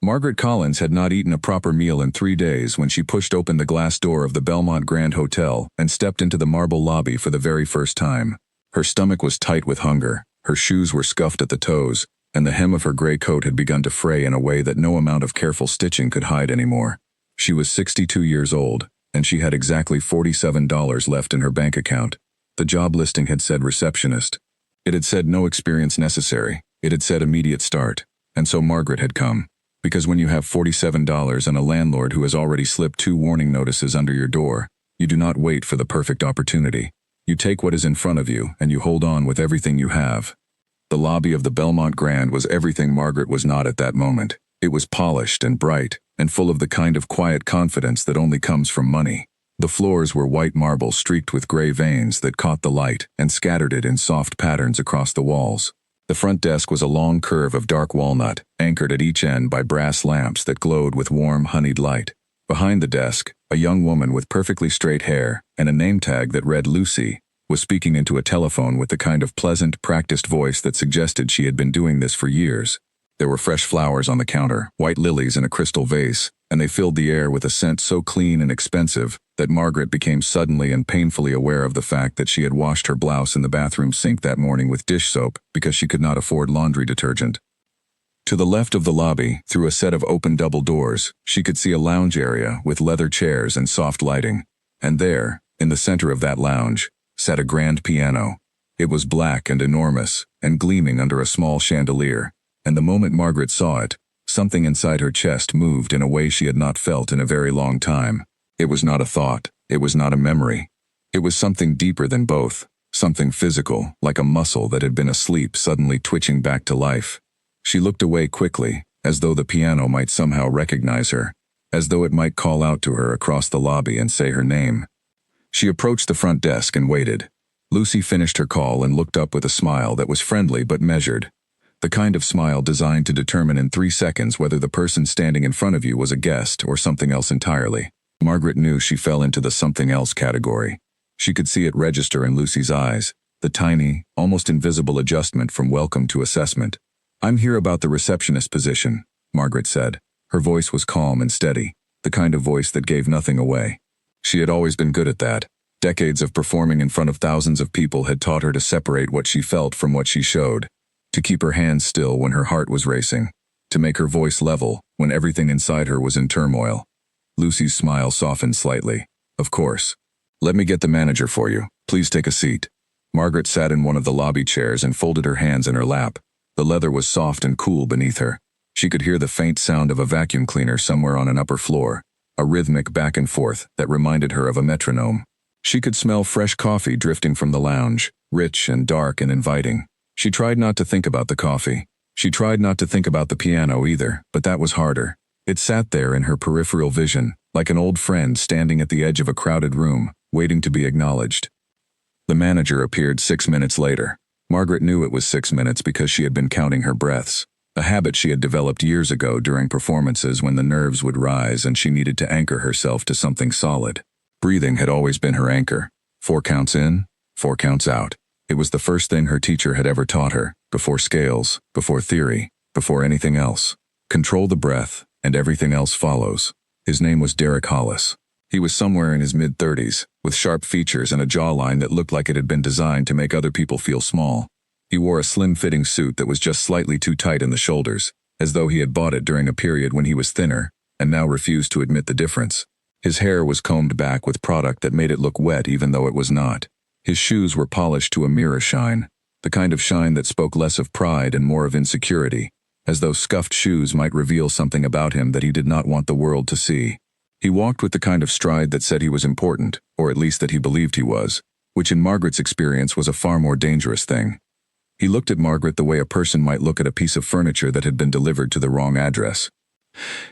Margaret Collins had not eaten a proper meal in 3 days when she pushed open the glass door of the Belmont Grand Hotel and stepped into the marble lobby for the very first time. Her stomach was tight with hunger, her shoes were scuffed at the toes, and the hem of her gray coat had begun to fray in a way that no amount of careful stitching could hide anymore. She was 62 years old, and she had exactly $47 left in her bank account. The job listing had said receptionist. It had said no experience necessary. It had said immediate start. And so Margaret had come. Because when you have $47 and a landlord who has already slipped 2 warning notices under your door, you do not wait for the perfect opportunity. You take what is in front of you and you hold on with everything you have. The lobby of the Belmont Grand was everything Margaret was not at that moment. It was polished and bright and full of the kind of quiet confidence that only comes from money. The floors were white marble streaked with gray veins that caught the light and scattered it in soft patterns across the walls. The front desk was a long curve of dark walnut, anchored at each end by brass lamps that glowed with warm, honeyed light. Behind the desk, a young woman with perfectly straight hair and a name tag that read Lucy was speaking into a telephone with the kind of pleasant, practiced voice that suggested she had been doing this for years. There were fresh flowers on the counter, white lilies in a crystal vase, and they filled the air with a scent so clean and expensive that Margaret became suddenly and painfully aware of the fact that she had washed her blouse in the bathroom sink that morning with dish soap because she could not afford laundry detergent. To the left of the lobby, through a set of open double doors, she could see a lounge area with leather chairs and soft lighting. And there, in the center of that lounge, sat a grand piano. It was black and enormous, and gleaming under a small chandelier. And the moment Margaret saw it, something inside her chest moved in a way she had not felt in a very long time. It was not a thought. It was not a memory. It was something deeper than both, something physical, like a muscle that had been asleep suddenly twitching back to life. She looked away quickly, as though the piano might somehow recognize her, as though it might call out to her across the lobby and say her name. She approached the front desk and waited. Lucy finished her call and looked up with a smile that was friendly but measured. The kind of smile designed to determine in 3 seconds whether the person standing in front of you was a guest or something else entirely. Margaret knew she fell into the something else category. She could see it register in Lucy's eyes, the tiny, almost invisible adjustment from welcome to assessment. "I'm here about the receptionist position," Margaret said. Her voice was calm and steady, the kind of voice that gave nothing away. She had always been good at that. Decades of performing in front of thousands of people had taught her to separate what she felt from what she showed, to keep her hands still when her heart was racing, to make her voice level when everything inside her was in turmoil. Lucy's smile softened slightly. "Of course. Let me get the manager for you. Please take a seat." Margaret sat in one of the lobby chairs and folded her hands in her lap. The leather was soft and cool beneath her. She could hear the faint sound of a vacuum cleaner somewhere on an upper floor, a rhythmic back and forth that reminded her of a metronome. She could smell fresh coffee drifting from the lounge, rich and dark and inviting. She tried not to think about the coffee. She tried not to think about the piano either, but that was harder. It sat there in her peripheral vision, like an old friend standing at the edge of a crowded room, waiting to be acknowledged. The manager appeared 6 minutes later. Margaret knew it was 6 minutes because she had been counting her breaths, a habit she had developed years ago during performances when the nerves would rise and she needed to anchor herself to something solid. Breathing had always been her anchor. 4 counts in, 4 counts out. It was the first thing her teacher had ever taught her, before scales, before theory, before anything else. Control the breath, and everything else follows. His name was Derek Hollis. He was somewhere in his mid-30s, with sharp features and a jawline that looked like it had been designed to make other people feel small. He wore a slim-fitting suit that was just slightly too tight in the shoulders, as though he had bought it during a period when he was thinner, and now refused to admit the difference. His hair was combed back with product that made it look wet even though it was not. His shoes were polished to a mirror shine, the kind of shine that spoke less of pride and more of insecurity, as though scuffed shoes might reveal something about him that he did not want the world to see. He walked with the kind of stride that said he was important, or at least that he believed he was, which in Margaret's experience was a far more dangerous thing. He looked at Margaret the way a person might look at a piece of furniture that had been delivered to the wrong address.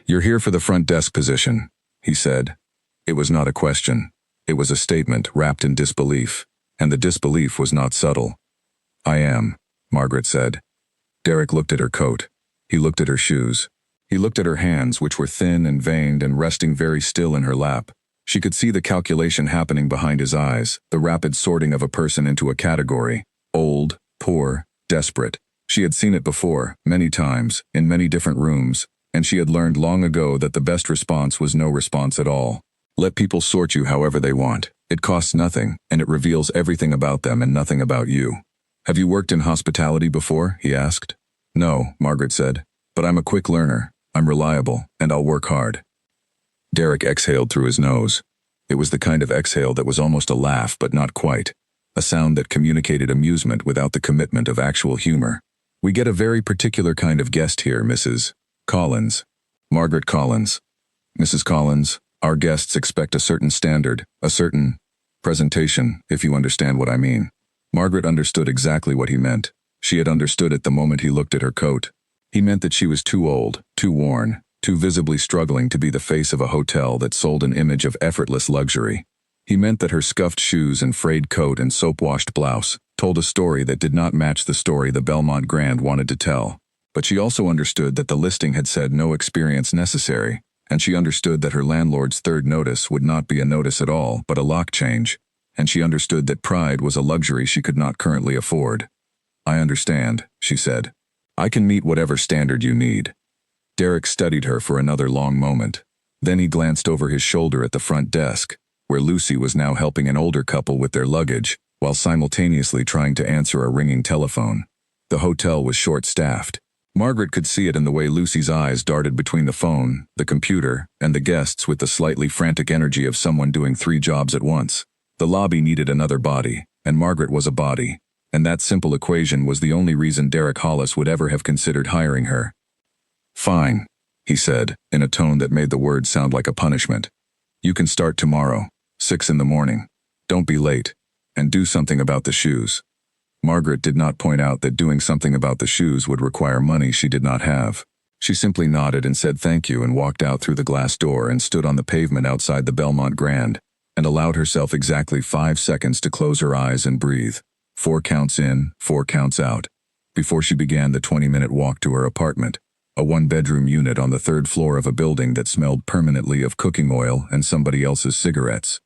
"You're here for the front desk position," he said. It was not a question. It was a statement wrapped in disbelief, and the disbelief was not subtle. "I am," Margaret said. Derek looked at her coat. He looked at her shoes. He looked at her hands, which were thin and veined and resting very still in her lap. She could see the calculation happening behind his eyes, the rapid sorting of a person into a category: old, poor, desperate. She had seen it before, many times, in many different rooms, and she had learned long ago that the best response was no response at all. Let people sort you however they want. It costs nothing, and it reveals everything about them and nothing about you. Have you worked in hospitality before? He asked. No, Margaret said, but I'm a quick learner. I'm reliable, and I'll work hard. Derek exhaled through his nose. It was the kind of exhale that was almost a laugh, but not quite. A sound that communicated amusement without the commitment of actual humor. We get a very particular kind of guest here, Mrs. Collins. Margaret Collins. Mrs. Collins, our guests expect a certain standard, a certain presentation, if you understand what I mean. Margaret understood exactly what he meant. She had understood it the moment he looked at her coat. He meant that she was too old, too worn, too visibly struggling to be the face of a hotel that sold an image of effortless luxury. He meant that her scuffed shoes and frayed coat and soap-washed blouse told a story that did not match the story the Belmont Grand wanted to tell. But she also understood that the listing had said no experience necessary, and she understood that her landlord's third notice would not be a notice at all, but a lock change, and she understood that pride was a luxury she could not currently afford. I understand, she said. I can meet whatever standard you need. Derek studied her for another long moment. Then he glanced over his shoulder at the front desk, where Lucy was now helping an older couple with their luggage, while simultaneously trying to answer a ringing telephone. The hotel was short-staffed. Margaret could see it in the way Lucy's eyes darted between the phone, the computer, and the guests with the slightly frantic energy of someone doing 3 jobs at once. The lobby needed another body, and Margaret was a body, and that simple equation was the only reason Derek Hollis would ever have considered hiring her. Fine, he said, in a tone that made the words sound like a punishment. You can start tomorrow, 6 in the morning. Don't be late, and do something about the shoes. Margaret did not point out that doing something about the shoes would require money she did not have. She simply nodded and said thank you and walked out through the glass door and stood on the pavement outside the Belmont Grand, and allowed herself exactly 5 seconds to close her eyes and breathe. 4 counts in, 4 counts out, before she began the 20-minute walk to her apartment, a 1-bedroom unit on the 3rd floor of a building that smelled permanently of cooking oil and somebody else's cigarettes.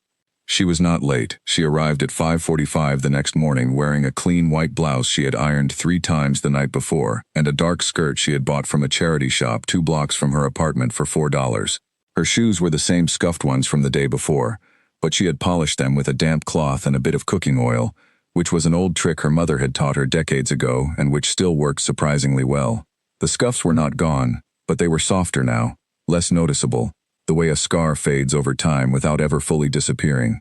She was not late. She arrived at 5:45 the next morning wearing a clean white blouse she had ironed 3 times the night before, and a dark skirt she had bought from a charity shop 2 blocks from her apartment for $4. Her shoes were the same scuffed ones from the day before, but she had polished them with a damp cloth and a bit of cooking oil, which was an old trick her mother had taught her decades ago and which still worked surprisingly well. The scuffs were not gone, but they were softer now, less noticeable, the way a scar fades over time without ever fully disappearing.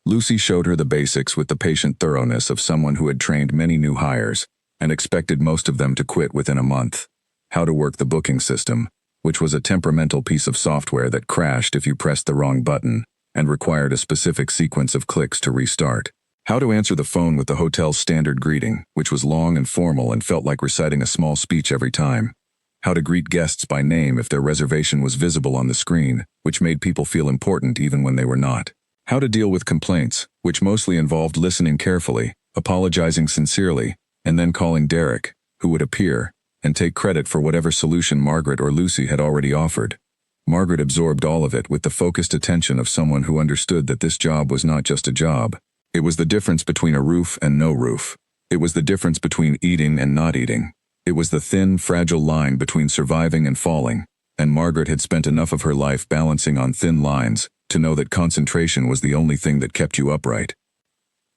Lucy showed her the basics with the patient thoroughness of someone who had trained many new hires and expected most of them to quit within a month. How to work the booking system, which was a temperamental piece of software that crashed if you pressed the wrong button and required a specific sequence of clicks to restart. How to answer the phone with the hotel's standard greeting, which was long and formal and felt like reciting a small speech every time. How to greet guests by name if their reservation was visible on the screen, which made people feel important even when they were not. How to deal with complaints, which mostly involved listening carefully, apologizing sincerely, and then calling Derek, who would appear, and take credit for whatever solution Margaret or Lucy had already offered. Margaret absorbed all of it with the focused attention of someone who understood that this job was not just a job. It was the difference between a roof and no roof. It was the difference between eating and not eating. It was the thin, fragile line between surviving and falling, and Margaret had spent enough of her life balancing on thin lines to know that concentration was the only thing that kept you upright.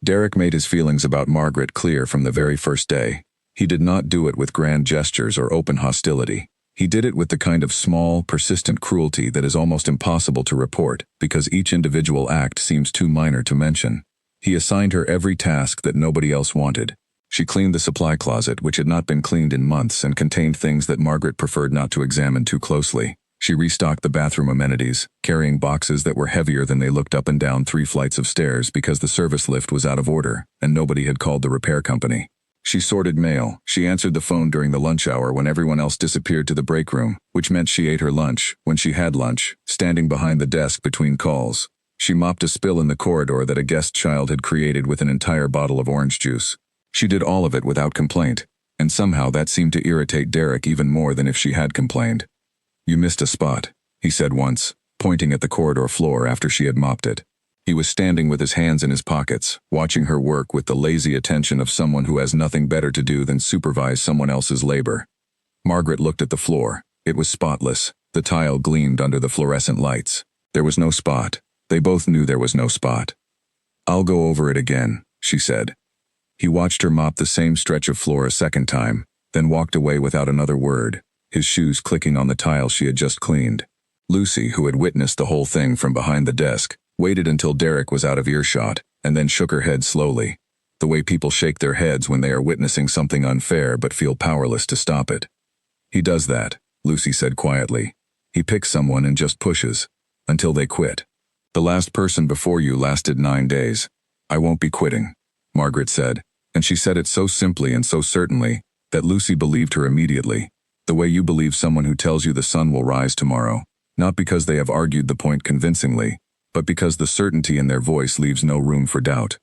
Derek made his feelings about Margaret clear from the very first day. He did not do it with grand gestures or open hostility. He did it with the kind of small, persistent cruelty that is almost impossible to report because each individual act seems too minor to mention. He assigned her every task that nobody else wanted. She cleaned the supply closet, which had not been cleaned in months and contained things that Margaret preferred not to examine too closely. She restocked the bathroom amenities, carrying boxes that were heavier than they looked up and down 3 flights of stairs because the service lift was out of order and nobody had called the repair company. She sorted mail. She answered the phone during the lunch hour when everyone else disappeared to the break room, which meant she ate her lunch, when she had lunch, standing behind the desk between calls. She mopped a spill in the corridor that a guest child had created with an entire bottle of orange juice. She did all of it without complaint, and somehow that seemed to irritate Derek even more than if she had complained. You missed a spot, he said once, pointing at the corridor floor after she had mopped it. He was standing with his hands in his pockets, watching her work with the lazy attention of someone who has nothing better to do than supervise someone else's labor. Margaret looked at the floor, It was spotless. The tile gleamed under the fluorescent lights. There was no spot. They both knew there was no spot. "I'll go over it again," she said. He watched her mop the same stretch of floor a second time, then walked away without another word, his shoes clicking on the tile she had just cleaned. Lucy, who had witnessed the whole thing from behind the desk, waited until Derek was out of earshot, and then shook her head slowly, the way people shake their heads when they are witnessing something unfair but feel powerless to stop it. "He does that," Lucy said quietly. "He picks someone and just pushes, until they quit. The last person before you lasted 9 days. I won't be quitting," Margaret said, and she said it so simply and so certainly that Lucy believed her immediately, the way you believe someone who tells you the sun will rise tomorrow, not because they have argued the point convincingly, but because the certainty in their voice leaves no room for doubt.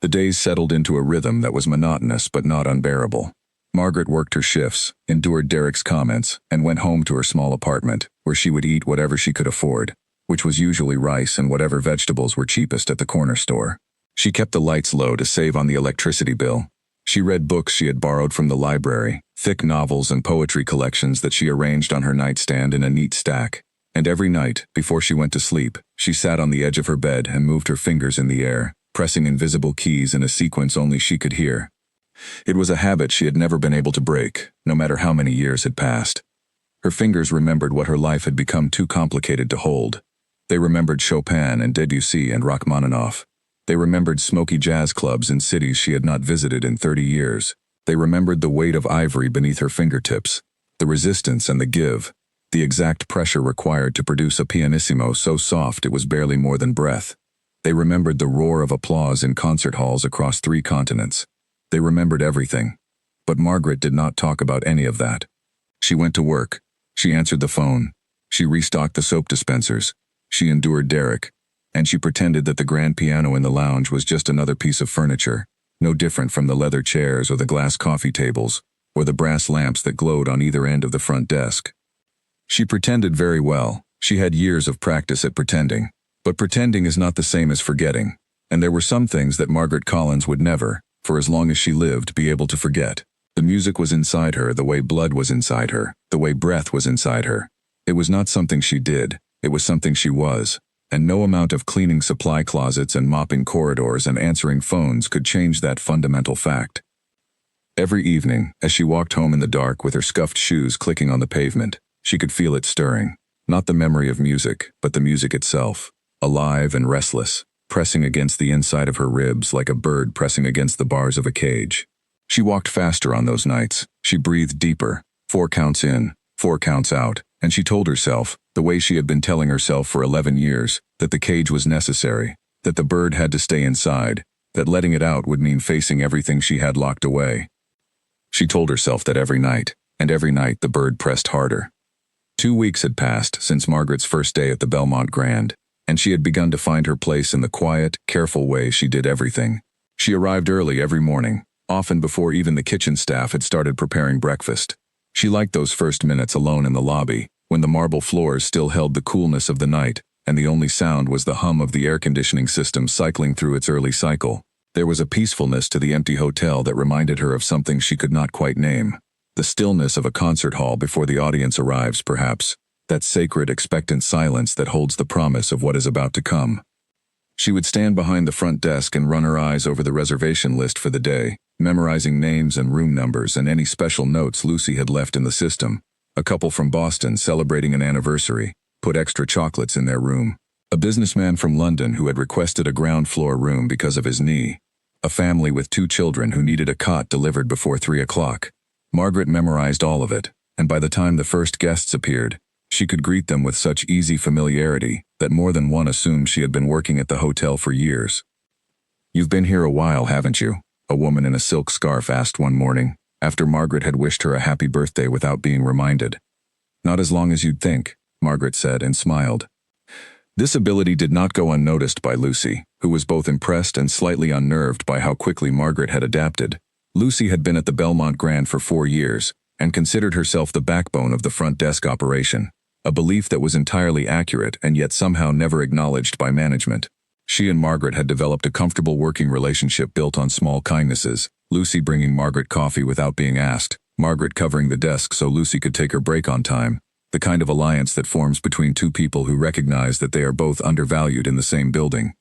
The days settled into a rhythm that was monotonous but not unbearable. Margaret worked her shifts, endured Derek's comments, and went home to her small apartment, where she would eat whatever she could afford, which was usually rice and whatever vegetables were cheapest at the corner store. She kept the lights low to save on the electricity bill. She read books she had borrowed from the library, thick novels and poetry collections that she arranged on her nightstand in a neat stack. And every night, before she went to sleep, she sat on the edge of her bed and moved her fingers in the air, pressing invisible keys in a sequence only she could hear. It was a habit she had never been able to break, no matter how many years had passed. Her fingers remembered what her life had become too complicated to hold. They remembered Chopin and Debussy and Rachmaninoff. They remembered smoky jazz clubs in cities she had not visited in 30 years. They remembered the weight of ivory beneath her fingertips, the resistance and the give, the exact pressure required to produce a pianissimo so soft it was barely more than breath. They remembered the roar of applause in concert halls across 3 continents. They remembered everything. But Margaret did not talk about any of that. She went to work. She answered the phone. She restocked the soap dispensers. She endured Derek. And she pretended that the grand piano in the lounge was just another piece of furniture, no different from the leather chairs or the glass coffee tables, or the brass lamps that glowed on either end of the front desk. She pretended very well. She had years of practice at pretending. But pretending is not the same as forgetting, and there were some things that Margaret Collins would never, for as long as she lived, be able to forget. The music was inside her the way blood was inside her, the way breath was inside her. It was not something she did, it was something she was, and no amount of cleaning supply closets and mopping corridors and answering phones could change that fundamental fact. Every evening, as she walked home in the dark with her scuffed shoes clicking on the pavement, she could feel it stirring, not the memory of music, but the music itself. Alive and restless, pressing against the inside of her ribs like a bird pressing against the bars of a cage. She walked faster on those nights. She breathed deeper, 4 counts in, 4 counts out, and she told herself, the way she had been telling herself for 11 years, that the cage was necessary, that the bird had to stay inside, that letting it out would mean facing everything she had locked away. She told herself that every night, and every night the bird pressed harder. 2 weeks had passed since Margaret's first day at the Belmont Grand, and she had begun to find her place in the quiet, careful way she did everything. She arrived early every morning, often before even the kitchen staff had started preparing breakfast. She liked those first minutes alone in the lobby, when the marble floors still held the coolness of the night, and the only sound was the hum of the air conditioning system cycling through its early cycle. There was a peacefulness to the empty hotel that reminded her of something she could not quite name. The stillness of a concert hall before the audience arrives, perhaps. That sacred, expectant silence that holds the promise of what is about to come. She would stand behind the front desk and run her eyes over the reservation list for the day, memorizing names and room numbers and any special notes Lucy had left in the system. A couple from Boston celebrating an anniversary, put extra chocolates in their room. A businessman from London who had requested a ground floor room because of his knee. A family with 2 children who needed a cot delivered before 3 o'clock. Margaret memorized all of it, and by the time the first guests appeared, she could greet them with such easy familiarity that more than one assumed she had been working at the hotel for years. "You've been here a while, haven't you?" a woman in a silk scarf asked one morning, after Margaret had wished her a happy birthday without being reminded. "Not as long as you'd think," Margaret said and smiled. This ability did not go unnoticed by Lucy, who was both impressed and slightly unnerved by how quickly Margaret had adapted. Lucy had been at the Belmont Grand for 4 years, and considered herself the backbone of the front desk operation. A belief that was entirely accurate and yet somehow never acknowledged by management. She and Margaret had developed a comfortable working relationship built on small kindnesses, Lucy bringing Margaret coffee without being asked, Margaret covering the desk so Lucy could take her break on time, the kind of alliance that forms between two people who recognize that they are both undervalued in the same building.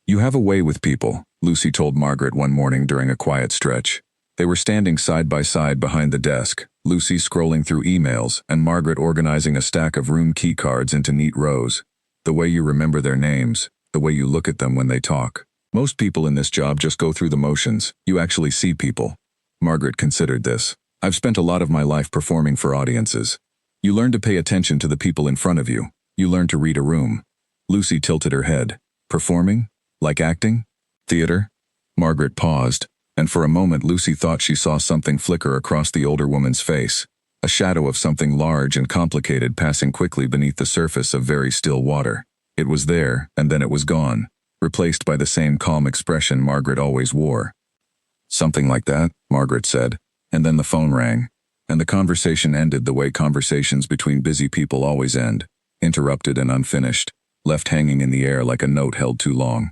"You have a way with people," Lucy told Margaret one morning during a quiet stretch. They were standing side by side behind the desk, Lucy scrolling through emails and Margaret organizing a stack of room key cards into neat rows. "The way you remember their names, the way you look at them when they talk. Most people in this job just go through the motions. You actually see people." Margaret considered this. "I've spent a lot of my life performing for audiences. You learn to pay attention to the people in front of you. You learn to read a room." Lucy tilted her head. "Performing? Like acting? Theater?" Margaret paused, and for a moment Lucy thought she saw something flicker across the older woman's face. A shadow of something large and complicated passing quickly beneath the surface of very still water. It was there, and then it was gone, replaced by the same calm expression Margaret always wore. "Something like that," Margaret said, and then the phone rang, and the conversation ended the way conversations between busy people always end, interrupted and unfinished, left hanging in the air like a note held too long.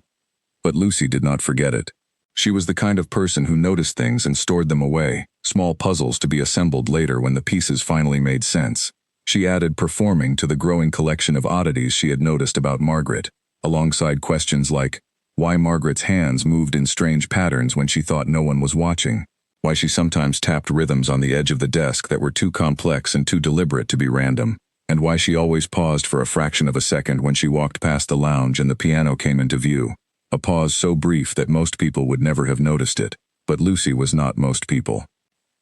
But Lucy did not forget it. She was the kind of person who noticed things and stored them away, small puzzles to be assembled later when the pieces finally made sense. She added performing to the growing collection of oddities she had noticed about Margaret, alongside questions like, why Margaret's hands moved in strange patterns when she thought no one was watching, why she sometimes tapped rhythms on the edge of the desk that were too complex and too deliberate to be random, and why she always paused for a fraction of a second when she walked past the lounge and the piano came into view. A pause so brief that most people would never have noticed it, but Lucy was not most people.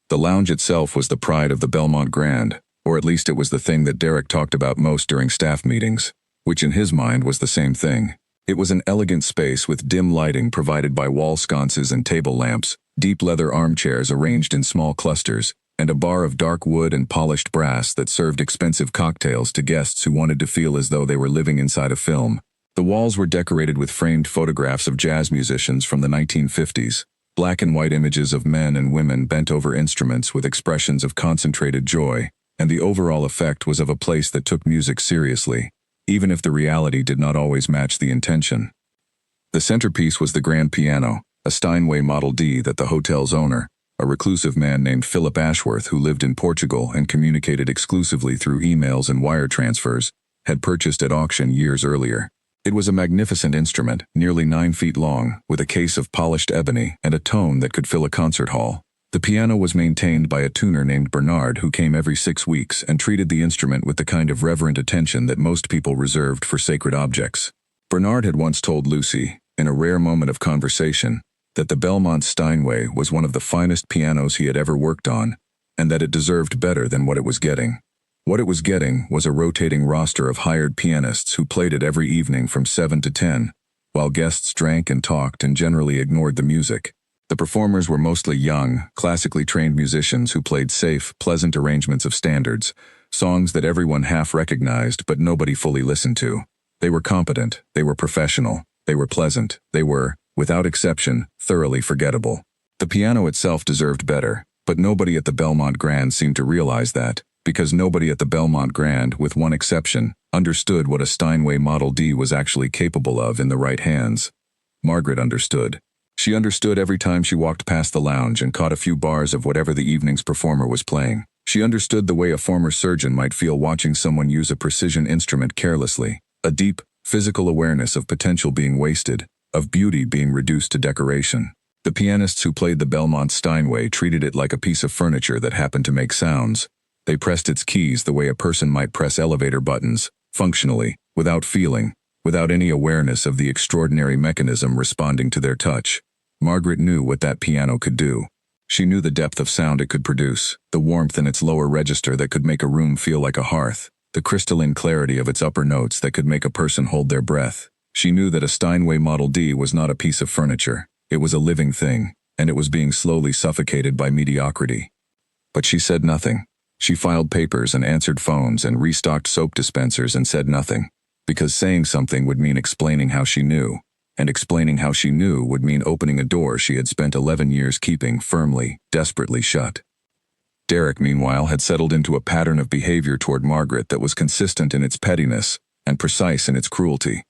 The lounge itself was the pride of the Belmont Grand, or at least it was the thing that Derek talked about most during staff meetings, which in his mind was the same thing. It was an elegant space with dim lighting provided by wall sconces and table lamps, deep leather armchairs arranged in small clusters, and a bar of dark wood and polished brass that served expensive cocktails to guests who wanted to feel as though they were living inside a film. The walls were decorated with framed photographs of jazz musicians from the 1950s, black and white images of men and women bent over instruments with expressions of concentrated joy, and the overall effect was of a place that took music seriously, even if the reality did not always match the intention. The centerpiece was the grand piano, a Steinway Model D that the hotel's owner, a reclusive man named Philip Ashworth who lived in Portugal and communicated exclusively through emails and wire transfers, had purchased at auction years earlier. It was a magnificent instrument, nearly 9 feet long, with a case of polished ebony and a tone that could fill a concert hall. The piano was maintained by a tuner named Bernard who came every 6 weeks and treated the instrument with the kind of reverent attention that most people reserved for sacred objects. Bernard had once told Lucy, in a rare moment of conversation, that the Belmont Steinway was one of the finest pianos he had ever worked on, and that it deserved better than what it was getting. What it was getting was a rotating roster of hired pianists who played it every evening from 7 to 10, while guests drank and talked and generally ignored the music. The performers were mostly young, classically trained musicians who played safe, pleasant arrangements of standards, songs that everyone half recognized but nobody fully listened to. They were competent, they were professional, they were pleasant, they were, without exception, thoroughly forgettable. The piano itself deserved better, but nobody at the Belmont Grand seemed to realize that, because nobody at the Belmont Grand, with one exception, understood what a Steinway Model D was actually capable of in the right hands. Margaret understood. She understood every time she walked past the lounge and caught a few bars of whatever the evening's performer was playing. She understood the way a former surgeon might feel watching someone use a precision instrument carelessly, a deep, physical awareness of potential being wasted, of beauty being reduced to decoration. The pianists who played the Belmont Steinway treated it like a piece of furniture that happened to make sounds. They pressed its keys the way a person might press elevator buttons, functionally, without feeling, without any awareness of the extraordinary mechanism responding to their touch. Margaret knew what that piano could do. She knew the depth of sound it could produce, the warmth in its lower register that could make a room feel like a hearth, the crystalline clarity of its upper notes that could make a person hold their breath. She knew that a Steinway Model D was not a piece of furniture. It was a living thing, and it was being slowly suffocated by mediocrity. But she said nothing. She filed papers and answered phones and restocked soap dispensers and said nothing, because saying something would mean explaining how she knew, and explaining how she knew would mean opening a door she had spent 11 years keeping firmly, desperately shut. Derek, meanwhile, had settled into a pattern of behavior toward Margaret that was consistent in its pettiness and precise in its cruelty.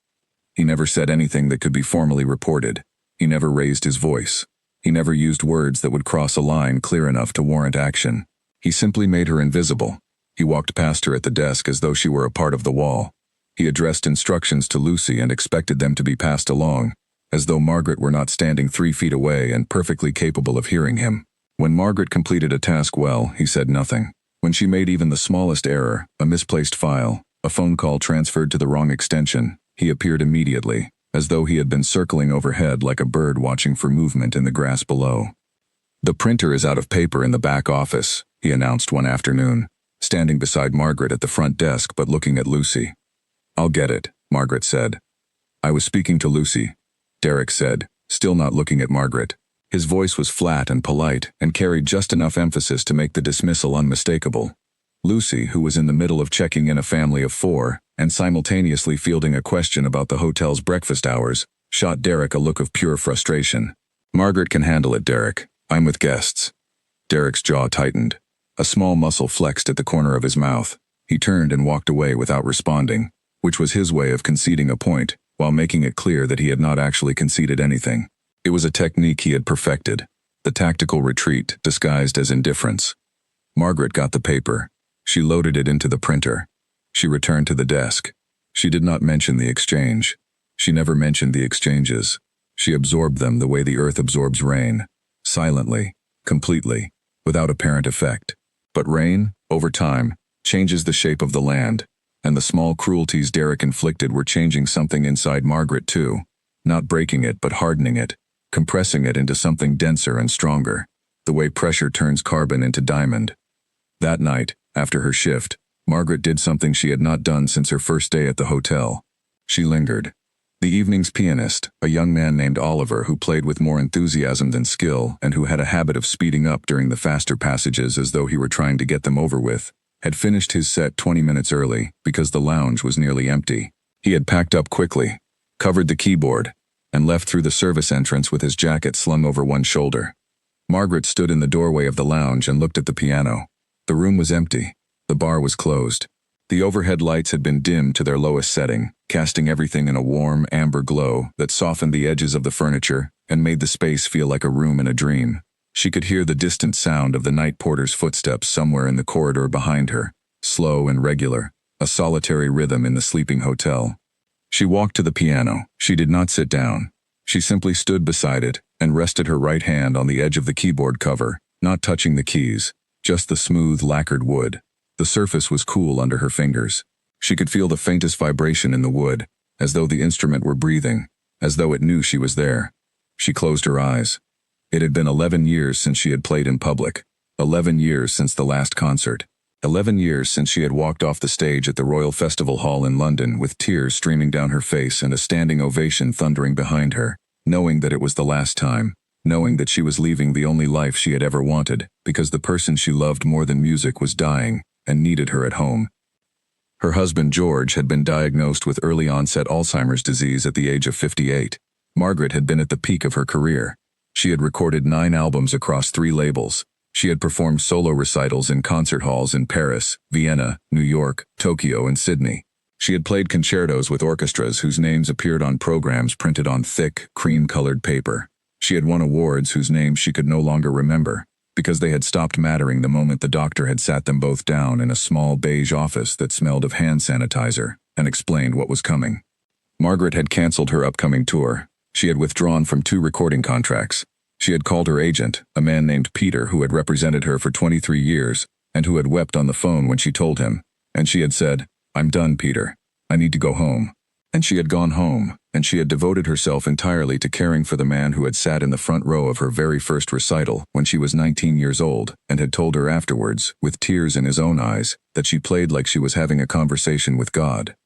He never said anything that could be formally reported. He never raised his voice. He never used words that would cross a line clear enough to warrant action. He simply made her invisible. He walked past her at the desk as though she were a part of the wall. He addressed instructions to Lucy and expected them to be passed along, as though Margaret were not standing 3 feet away and perfectly capable of hearing him. When Margaret completed a task well, he said nothing. When she made even the smallest error, a misplaced file, a phone call transferred to the wrong extension, he appeared immediately, as though he had been circling overhead like a bird watching for movement in the grass below. "The printer is out of paper in the back office," he announced one afternoon, standing beside Margaret at the front desk but looking at Lucy. "I'll get it," Margaret said. "I was speaking to Lucy," Derek said, still not looking at Margaret. His voice was flat and polite and carried just enough emphasis to make the dismissal unmistakable. Lucy, who was in the middle of checking in a family of 4 and simultaneously fielding a question about the hotel's breakfast hours, shot Derek a look of pure frustration. "Margaret can handle it, Derek. I'm with guests." Derek's jaw tightened. A small muscle flexed at the corner of his mouth. He turned and walked away without responding, which was his way of conceding a point, while making it clear that he had not actually conceded anything. It was a technique he had perfected, the tactical retreat disguised as indifference. Margaret got the paper. She loaded it into the printer. She returned to the desk. She did not mention the exchange. She never mentioned the exchanges. She absorbed them the way the earth absorbs rain, silently, completely, without apparent effect. But rain, over time, changes the shape of the land, and the small cruelties Derek inflicted were changing something inside Margaret too, not breaking it but hardening it, compressing it into something denser and stronger, the way pressure turns carbon into diamond. That night, after her shift, Margaret did something she had not done since her first day at the hotel. She lingered. The evening's pianist, a young man named Oliver who played with more enthusiasm than skill and who had a habit of speeding up during the faster passages as though he were trying to get them over with, had finished his set 20 minutes early because the lounge was nearly empty. He had packed up quickly, covered the keyboard, and left through the service entrance with his jacket slung over one shoulder. Margaret stood in the doorway of the lounge and looked at the piano. The room was empty. The bar was closed. The overhead lights had been dimmed to their lowest setting, casting everything in a warm, amber glow that softened the edges of the furniture and made the space feel like a room in a dream. She could hear the distant sound of the night porter's footsteps somewhere in the corridor behind her, slow and regular, a solitary rhythm in the sleeping hotel. She walked to the piano. She did not sit down. She simply stood beside it and rested her right hand on the edge of the keyboard cover, not touching the keys, just the smooth, lacquered wood. The surface was cool under her fingers. She could feel the faintest vibration in the wood, as though the instrument were breathing, as though it knew she was there. She closed her eyes. It had been 11 years since she had played in public, 11 years since the last concert, 11 years since she had walked off the stage at the Royal Festival Hall in London with tears streaming down her face and a standing ovation thundering behind her, knowing that it was the last time, knowing that she was leaving the only life she had ever wanted because the person she loved more than music was dying and needed her at home. Her husband George had been diagnosed with early-onset Alzheimer's disease at the age of 58. Margaret had been at the peak of her career. She had recorded 9 albums across 3 labels. She had performed solo recitals in concert halls in Paris, Vienna, New York, Tokyo, and Sydney. She had played concertos with orchestras whose names appeared on programs printed on thick, cream-colored paper. She had won awards whose names she could no longer remember, because they had stopped mattering the moment the doctor had sat them both down in a small beige office that smelled of hand sanitizer and explained what was coming. Margaret had canceled her upcoming tour. She had withdrawn from 2 recording contracts. She had called her agent, a man named Peter who had represented her for 23 years and who had wept on the phone when she told him, and she had said, "I'm done, Peter. I need to go home." And she had gone home, and she had devoted herself entirely to caring for the man who had sat in the front row of her very first recital when she was 19 years old and had told her afterwards, with tears in his own eyes, that she played like she was having a conversation with God.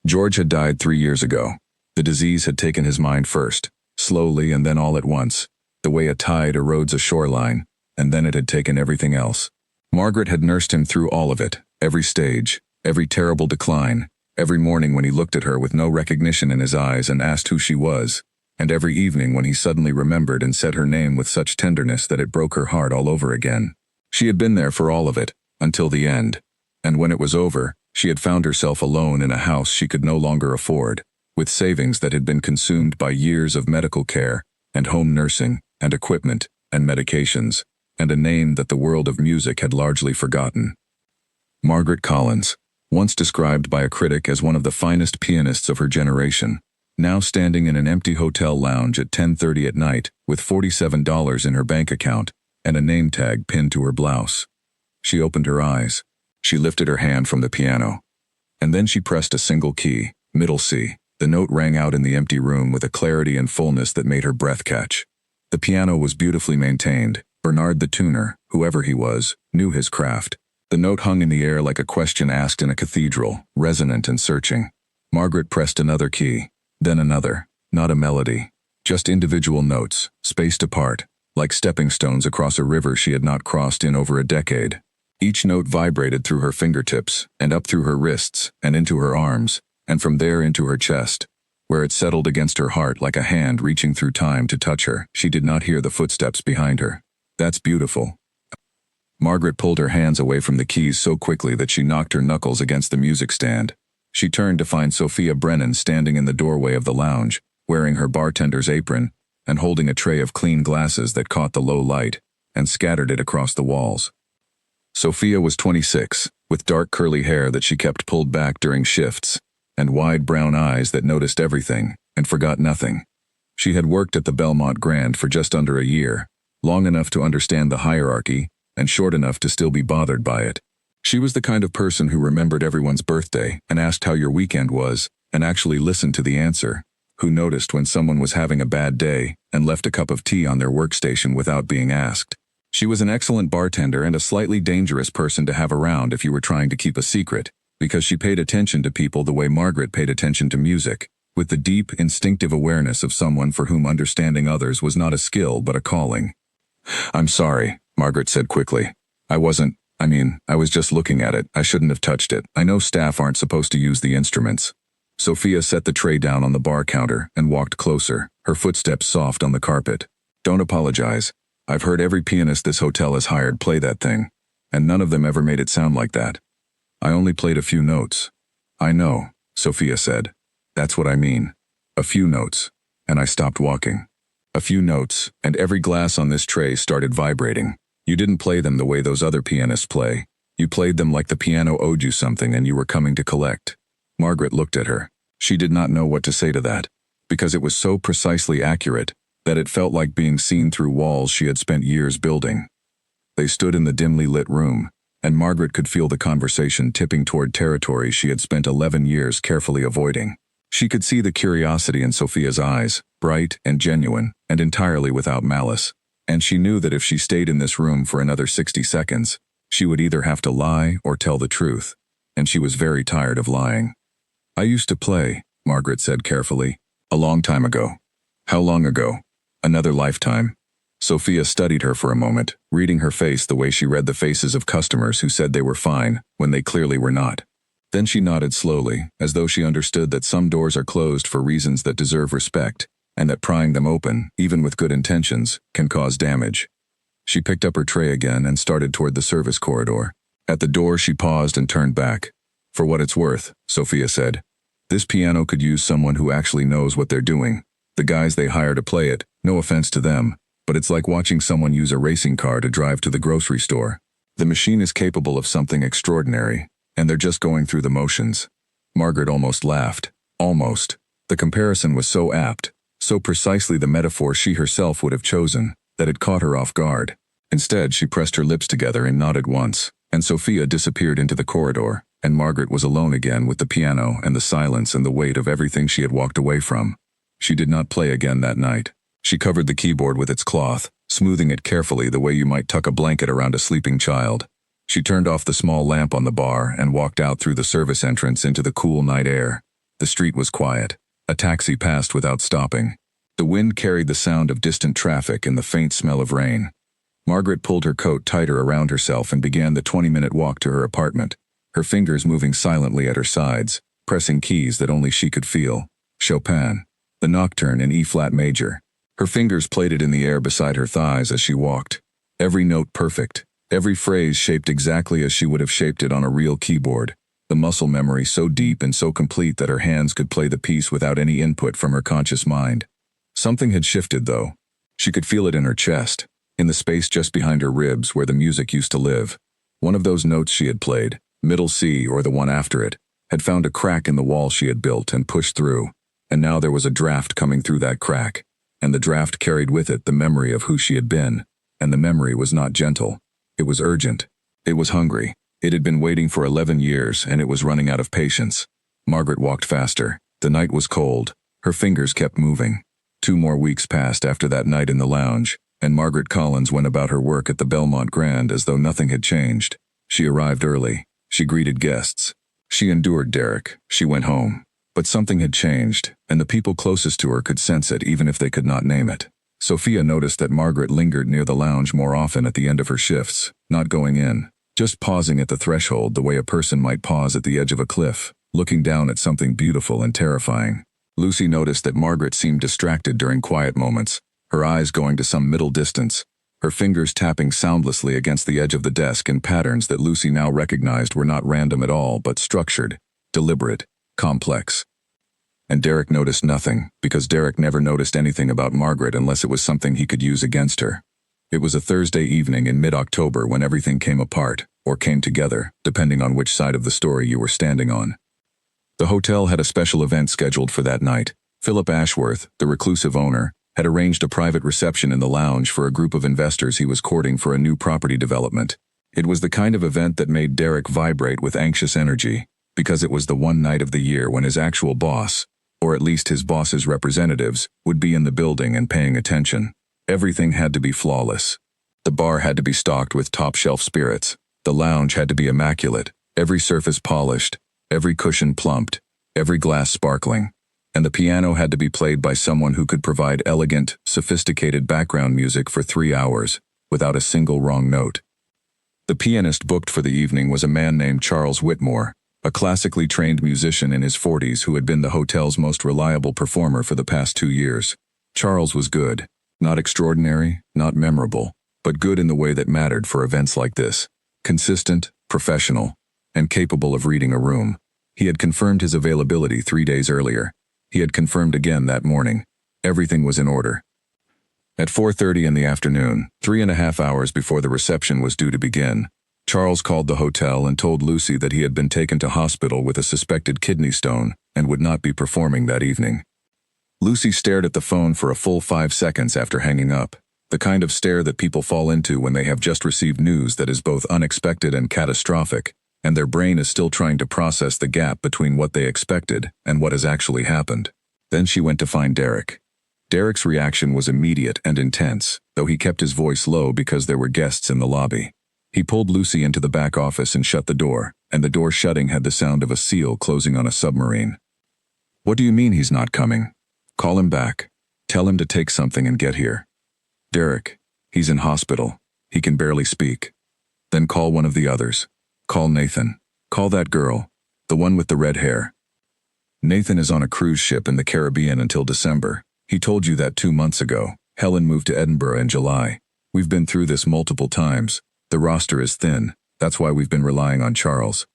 George had died 3 years ago. The disease had taken his mind first, slowly and then all at once, the way a tide erodes a shoreline, and then it had taken everything else. Margaret had nursed him through all of it, every stage, every terrible decline, every morning when he looked at her with no recognition in his eyes and asked who she was, and every evening when he suddenly remembered and said her name with such tenderness that it broke her heart all over again. She had been there for all of it, until the end, and when it was over, she had found herself alone in a house she could no longer afford, with savings that had been consumed by years of medical care, and home nursing, and equipment, and medications. and a name that the world of music had largely forgotten. Margaret Collins, once described by a critic as one of the finest pianists of her generation, now standing in an empty hotel lounge at 10:30 at night with $47 in her bank account and a name tag pinned to her blouse. She opened her eyes. She lifted her hand from the piano. And then she pressed a single key, middle C. The note rang out in the empty room with a clarity and fullness that made her breath catch. The piano was beautifully maintained. Bernard the tuner, whoever he was, knew his craft. The note hung in the air like a question asked in a cathedral, resonant and searching. Margaret pressed another key, then another. Not a melody, just individual notes, spaced apart, like stepping stones across a river she had not crossed in over a decade. Each note vibrated through her fingertips, and up through her wrists, and into her arms, and from there into her chest, where it settled against her heart like a hand reaching through time to touch her. She did not hear the footsteps behind her. That's beautiful. Margaret pulled her hands away from the keys so quickly that she knocked her knuckles against the music stand. She turned to find Sophia Brennan standing in the doorway of the lounge, wearing her bartender's apron, and holding a tray of clean glasses that caught the low light, and scattered it across the walls. Sophia was 26, with dark curly hair that she kept pulled back during shifts, and wide brown eyes that noticed everything, and forgot nothing. She had worked at the Belmont Grand for just under a year, long enough to understand the hierarchy, and short enough to still be bothered by it. She was the kind of person who remembered everyone's birthday and asked how your weekend was, and actually listened to the answer, who noticed when someone was having a bad day and left a cup of tea on their workstation without being asked. She was an excellent bartender and a slightly dangerous person to have around if you were trying to keep a secret, because she paid attention to people the way Margaret paid attention to music, with the deep, instinctive awareness of someone for whom understanding others was not a skill but a calling. "I'm sorry," Margaret said quickly. I was just looking at it. I shouldn't have touched it. I know staff aren't supposed to use the instruments." Sophia set the tray down on the bar counter and walked closer, her footsteps soft on the carpet. "Don't apologize. I've heard every pianist this hotel has hired play that thing, and none of them ever made it sound like that. I only played a few notes." "I know," Sophia said. "That's what I mean. A few notes." And I stopped walking. "A few notes, and every glass on this tray started vibrating. You didn't play them the way those other pianists play. You played them like the piano owed you something and you were coming to collect." Margaret looked at her. She did not know what to say to that, because it was so precisely accurate that it felt like being seen through walls she had spent years building. They stood in the dimly lit room, and Margaret could feel the conversation tipping toward territory she had spent 11 years carefully avoiding. She could see the curiosity in Sophia's eyes, bright and genuine, and entirely without malice. And she knew that if she stayed in this room for another 60 seconds, she would either have to lie or tell the truth, and she was very tired of lying. "I used to play," Margaret said carefully. "A long time ago." "How long ago?" "Another lifetime." Sophia studied her for a moment, reading her face the way she read the faces of customers who said they were fine when they clearly were not. Then she nodded slowly, as though she understood that some doors are closed for reasons that deserve respect, and that prying them open, even with good intentions, can cause damage. She picked up her tray again and started toward the service corridor. At the door she paused and turned back. "For what it's worth," Sophia said, "this piano could use someone who actually knows what they're doing. The guys they hire to play it, no offense to them, but it's like watching someone use a racing car to drive to the grocery store. The machine is capable of something extraordinary, and they're just going through the motions." Margaret almost laughed. Almost. The comparison was so apt, so precisely the metaphor she herself would have chosen, that it caught her off guard. Instead, she pressed her lips together and nodded once, and Sophia disappeared into the corridor, and Margaret was alone again with the piano and the silence and the weight of everything she had walked away from. She did not play again that night. She covered the keyboard with its cloth, smoothing it carefully the way you might tuck a blanket around a sleeping child. She turned off the small lamp on the bar and walked out through the service entrance into the cool night air. The street was quiet. A taxi passed without stopping. The wind carried the sound of distant traffic and the faint smell of rain. Margaret pulled her coat tighter around herself and began the 20-minute walk to her apartment, her fingers moving silently at her sides, pressing keys that only she could feel. Chopin, the Nocturne in E-flat major. Her fingers played it in the air beside her thighs as she walked. Every note perfect, every phrase shaped exactly as she would have shaped it on a real keyboard. The muscle memory so deep and so complete that her hands could play the piece without any input from her conscious mind. Something had shifted, though. She could feel it in her chest. in the space just behind her ribs where the music used to live. One of those notes she had played, middle C or the one after it, had found a crack in the wall she had built and pushed through, and now there was a draft coming through that crack, and the draft carried with it the memory of who she had been, and the memory was not gentle. It was urgent. It was hungry. It had been waiting for 11 years, and it was running out of patience. Margaret walked faster. The night was cold. Her fingers kept moving. 2 more weeks passed after that night in the lounge, and Margaret Collins went about her work at the Belmont Grand as though nothing had changed. She arrived early. She greeted guests. She endured Derek. She went home. But something had changed, and the people closest to her could sense it even if they could not name it. Sophia noticed that Margaret lingered near the lounge more often at the end of her shifts, not going in, just pausing at the threshold the way a person might pause at the edge of a cliff, looking down at something beautiful and terrifying. Lucy noticed that Margaret seemed distracted during quiet moments, her eyes going to some middle distance, her fingers tapping soundlessly against the edge of the desk in patterns that Lucy now recognized were not random at all but structured, deliberate, complex. And Derek noticed nothing, because Derek never noticed anything about Margaret unless it was something he could use against her. It was a Thursday evening in mid-October when everything came apart, or came together, depending on which side of the story you were standing on. The hotel had a special event scheduled for that night. Philip Ashworth, the reclusive owner, had arranged a private reception in the lounge for a group of investors he was courting for a new property development. It was the kind of event that made Derek vibrate with anxious energy, because it was the one night of the year when his actual boss, or at least his boss's representatives, would be in the building and paying attention. Everything had to be flawless. The bar had to be stocked with top-shelf spirits. The lounge had to be immaculate, every surface polished, every cushion plumped, every glass sparkling. And the piano had to be played by someone who could provide elegant, sophisticated background music for 3 hours, without a single wrong note. The pianist booked for the evening was a man named Charles Whitmore, a classically trained musician in his 40s who had been the hotel's most reliable performer for the past 2 years. Charles was good. Not extraordinary, not memorable, but good in the way that mattered for events like this. Consistent, professional, and capable of reading a room. He had confirmed his availability 3 days earlier. He had confirmed again that morning. Everything was in order. At 4:30 in the afternoon, 3.5 hours before the reception was due to begin, Charles called the hotel and told Lucy that he had been taken to hospital with a suspected kidney stone and would not be performing that evening. Lucy stared at the phone for a full 5 seconds after hanging up, the kind of stare that people fall into when they have just received news that is both unexpected and catastrophic, and their brain is still trying to process the gap between what they expected and what has actually happened. Then she went to find Derek. Derek's reaction was immediate and intense, though he kept his voice low because there were guests in the lobby. He pulled Lucy into the back office and shut the door, and the door shutting had the sound of a seal closing on a submarine. "What do you mean he's not coming? Call him back. Tell him to take something and get here." "Derek, he's in hospital. He can barely speak." "Then call one of the others. Call Nathan. Call that girl, the one with the red hair. Nathan is on a cruise ship in the Caribbean until December. He told you that 2 months ago. Helen moved to Edinburgh in July. We've been through this multiple times. The roster is thin. That's why we've been relying on Charles."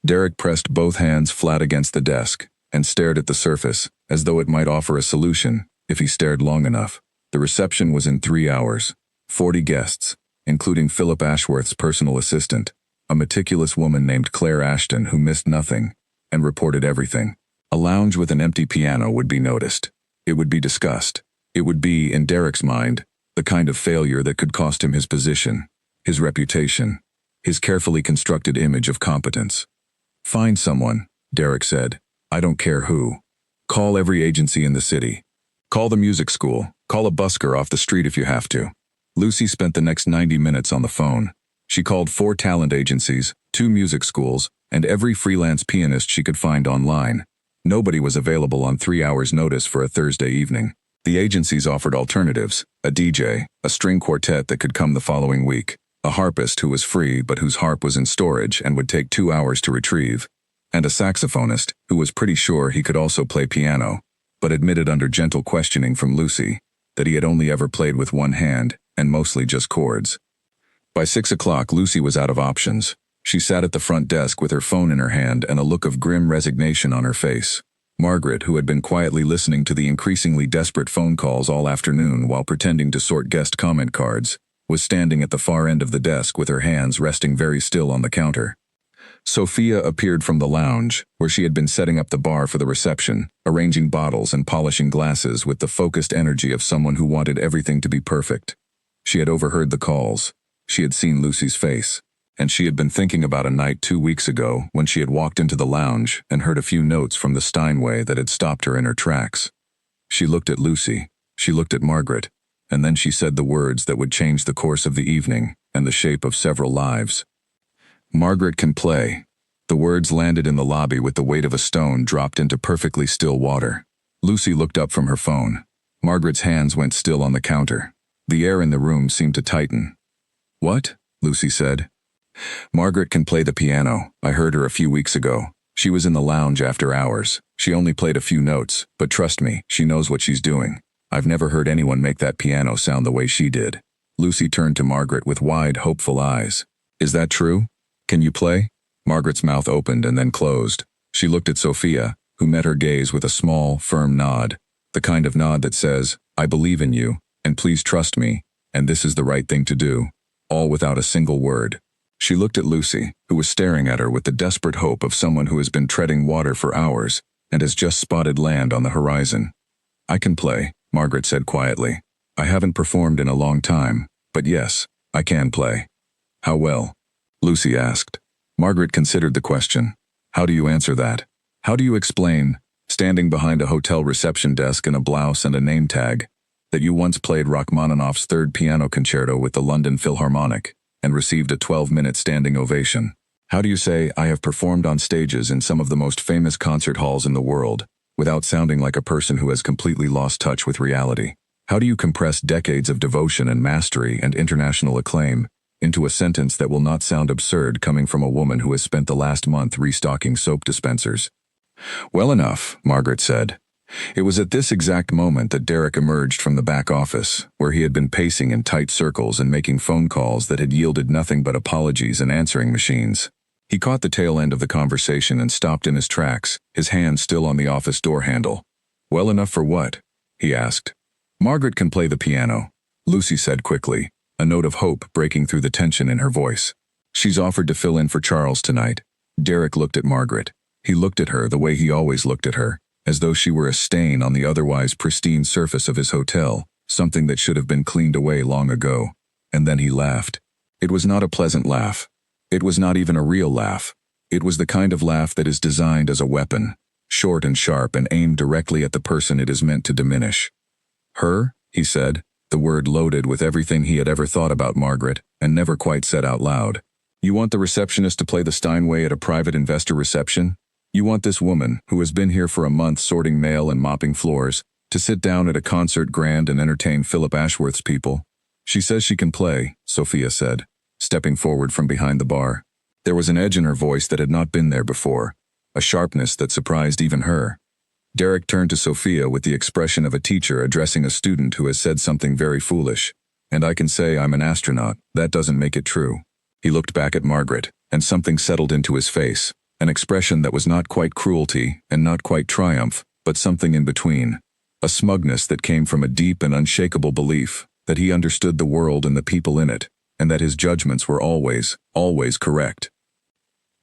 Derek pressed both hands flat against the desk and stared at the surface, as though it might offer a solution if he stared long enough. The reception was in 3 hours. 40 guests, including Philip Ashworth's personal assistant, a meticulous woman named Claire Ashton who missed nothing and reported everything. A lounge with an empty piano would be noticed. It would be discussed. It would be, in Derek's mind, the kind of failure that could cost him his position, his reputation, his carefully constructed image of competence. "Find someone," Derek said. "I don't care who. Call every agency in the city. Call the music school. Call a busker off the street if you have to." Lucy spent the next 90 minutes on the phone. She called 4 talent agencies, 2 music schools, and every freelance pianist she could find online. Nobody was available on 3 hours' notice for a Thursday evening. The agencies offered alternatives: a DJ, a string quartet that could come the following week, a harpist who was free but whose harp was in storage and would take 2 hours to retrieve, and a saxophonist who was pretty sure he could also play piano, but admitted under gentle questioning from Lucy that he had only ever played with one hand and mostly just chords. By 6 o'clock, Lucy was out of options. She sat at the front desk with her phone in her hand and a look of grim resignation on her face. Margaret, who had been quietly listening to the increasingly desperate phone calls all afternoon while pretending to sort guest comment cards, was standing at the far end of the desk with her hands resting very still on the counter. Sophia appeared from the lounge, where she had been setting up the bar for the reception, arranging bottles and polishing glasses with the focused energy of someone who wanted everything to be perfect. She had overheard the calls. She had seen Lucy's face. And she had been thinking about a night 2 weeks ago when she had walked into the lounge and heard a few notes from the Steinway that had stopped her in her tracks. She looked at Lucy, she looked at Margaret, and then she said the words that would change the course of the evening and the shape of several lives. Margaret can play. The words landed in the lobby with the weight of a stone dropped into perfectly still water. Lucy looked up from her phone. Margaret's hands went still on the counter. The air in the room seemed to tighten. "What?" Lucy said. "Margaret can play the piano. I heard her a few weeks ago. She was in the lounge after hours. She only played a few notes, but trust me, she knows what she's doing. I've never heard anyone make that piano sound the way she did." Lucy turned to Margaret with wide, hopeful eyes. "Is that true? Can you play?" Margaret's mouth opened and then closed. She looked at Sophia, who met her gaze with a small, firm nod, the kind of nod that says, "I believe in you, and please trust me, and this is the right thing to do," all without a single word. She looked at Lucy, who was staring at her with the desperate hope of someone who has been treading water for hours and has just spotted land on the horizon. "I can play," Margaret said quietly. "I haven't performed in a long time, but yes, I can play." "How well?" Lucy asked. Margaret considered the question. "How do you answer that? How do you explain, standing behind a hotel reception desk in a blouse and a name tag, that you once played Rachmaninoff's Third Piano Concerto with the London Philharmonic and received a 12-minute standing ovation? How do you say, 'I have performed on stages in some of the most famous concert halls in the world,' without sounding like a person who has completely lost touch with reality? How do you compress decades of devotion and mastery and international acclaim into a sentence that will not sound absurd coming from a woman who has spent the last month restocking soap dispensers?" "Well enough," Margaret said. It was at this exact moment that Derek emerged from the back office, where he had been pacing in tight circles and making phone calls that had yielded nothing but apologies and answering machines. He caught the tail end of the conversation and stopped in his tracks, his hand still on the office door handle. "Well enough for what?" he asked. "Margaret can play the piano," Lucy said quickly, a note of hope breaking through the tension in her voice. "She's offered to fill in for Charles tonight." Derek looked at Margaret. He looked at her the way he always looked at her, as though she were a stain on the otherwise pristine surface of his hotel, something that should have been cleaned away long ago. And then he laughed. It was not a pleasant laugh. It was not even a real laugh. It was the kind of laugh that is designed as a weapon, short and sharp and aimed directly at the person it is meant to diminish. "Her?" he said, the word loaded with everything he had ever thought about Margaret and never quite said out loud. "You want the receptionist to play the Steinway at a private investor reception? You want this woman, who has been here for a month sorting mail and mopping floors, to sit down at a concert grand and entertain Philip Ashworth's people?" "She says she can play," Sophia said, stepping forward from behind the bar. There was an edge in her voice that had not been there before, a sharpness that surprised even her. Derek turned to Sophia with the expression of a teacher addressing a student who has said something very foolish. "And I can say I'm an astronaut. That doesn't make it true." He looked back at Margaret, and something settled into his face, an expression that was not quite cruelty and not quite triumph, but something in between. A smugness that came from a deep and unshakable belief that he understood the world and the people in it, and that his judgments were always, always correct.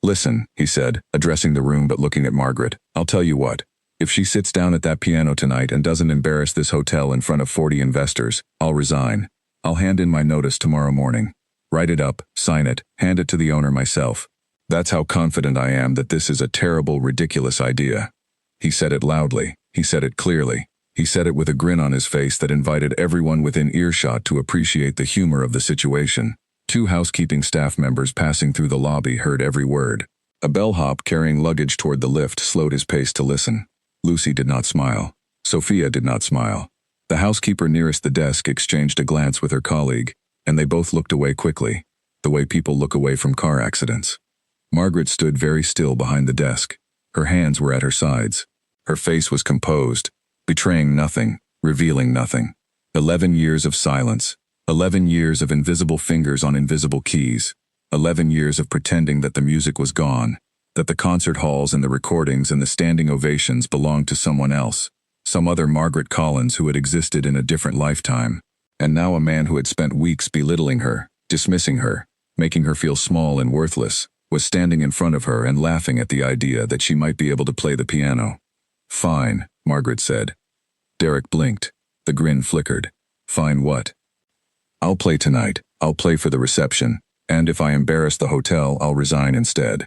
"Listen," he said, addressing the room but looking at Margaret, "I'll tell you what. If she sits down at that piano tonight and doesn't embarrass this hotel in front of 40 investors, I'll resign. I'll hand in my notice tomorrow morning. Write it up, sign it, hand it to the owner myself. That's how confident I am that this is a terrible, ridiculous idea." He said it loudly. He said it clearly. He said it with a grin on his face that invited everyone within earshot to appreciate the humor of the situation. 2 housekeeping staff members passing through the lobby heard every word. A bellhop carrying luggage toward the lift slowed his pace to listen. Lucy did not smile. Sophia did not smile. The housekeeper nearest the desk exchanged a glance with her colleague, and they both looked away quickly, the way people look away from car accidents. Margaret stood very still behind the desk. Her hands were at her sides. Her face was composed, betraying nothing, revealing nothing. 11 years of silence. 11 years of invisible fingers on invisible keys. 11 years of pretending that the music was gone. that the concert halls and the recordings and the standing ovations belonged to someone else, some other Margaret Collins who had existed in a different lifetime. And now a man who had spent weeks belittling her, dismissing her, making her feel small and worthless, was standing in front of her and laughing at the idea that she might be able to play the piano. "Fine," Margaret said. Derek blinked. The grin flickered. "Fine what?" "I'll play tonight. I'll play for the reception. And if I embarrass the hotel, I'll resign instead."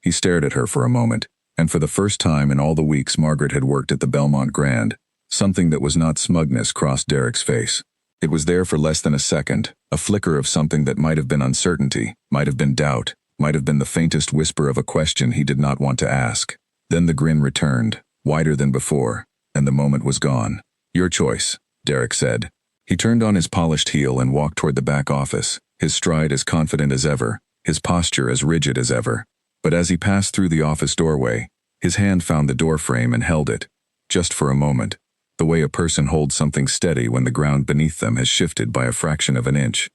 He stared at her for a moment, and for the first time in all the weeks Margaret had worked at the Belmont Grand, something that was not smugness crossed Derek's face. It was there for less than a second, a flicker of something that might have been uncertainty, might have been doubt, might have been the faintest whisper of a question he did not want to ask. Then the grin returned, wider than before, and the moment was gone. "Your choice," Derek said. He turned on his polished heel and walked toward the back office, his stride as confident as ever, his posture as rigid as ever. But as he passed through the office doorway, his hand found the doorframe and held it, just for a moment, the way a person holds something steady when the ground beneath them has shifted by a fraction of an inch.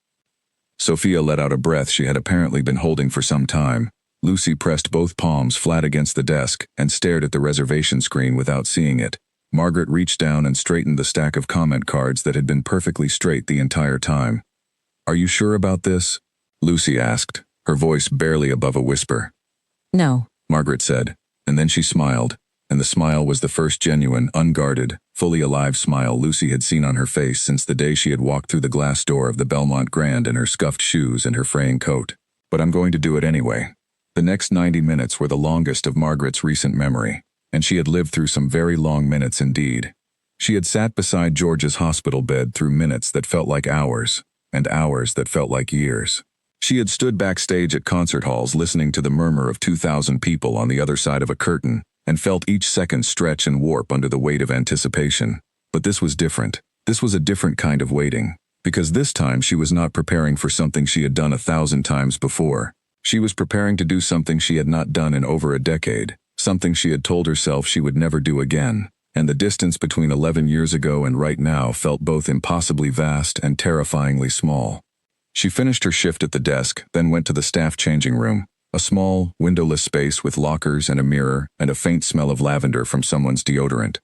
Sophia let out a breath she had apparently been holding for some time. Lucy pressed both palms flat against the desk and stared at the reservation screen without seeing it. Margaret reached down and straightened the stack of comment cards that had been perfectly straight the entire time. "Are you sure about this?" Lucy asked, her voice barely above a whisper. "No," Margaret said, and then she smiled, and the smile was the first genuine, unguarded, fully alive smile Lucy had seen on her face since the day she had walked through the glass door of the Belmont Grand in her scuffed shoes and her fraying coat. "But I'm going to do it anyway." The next 90 minutes were the longest of Margaret's recent memory, and she had lived through some very long minutes indeed. She had sat beside George's hospital bed through minutes that felt like hours, and hours that felt like years. She had stood backstage at concert halls listening to the murmur of 2,000 people on the other side of a curtain, and felt each second stretch and warp under the weight of anticipation. But this was different. This was a different kind of waiting, because this time she was not preparing for something she had done 1,000 times before. She was preparing to do something she had not done in over a decade, something she had told herself she would never do again, and the distance between 11 years ago and right now felt both impossibly vast and terrifyingly small. She finished her shift at the desk, then went to the staff changing room, a small, windowless space with lockers and a mirror and a faint smell of lavender from someone's deodorant.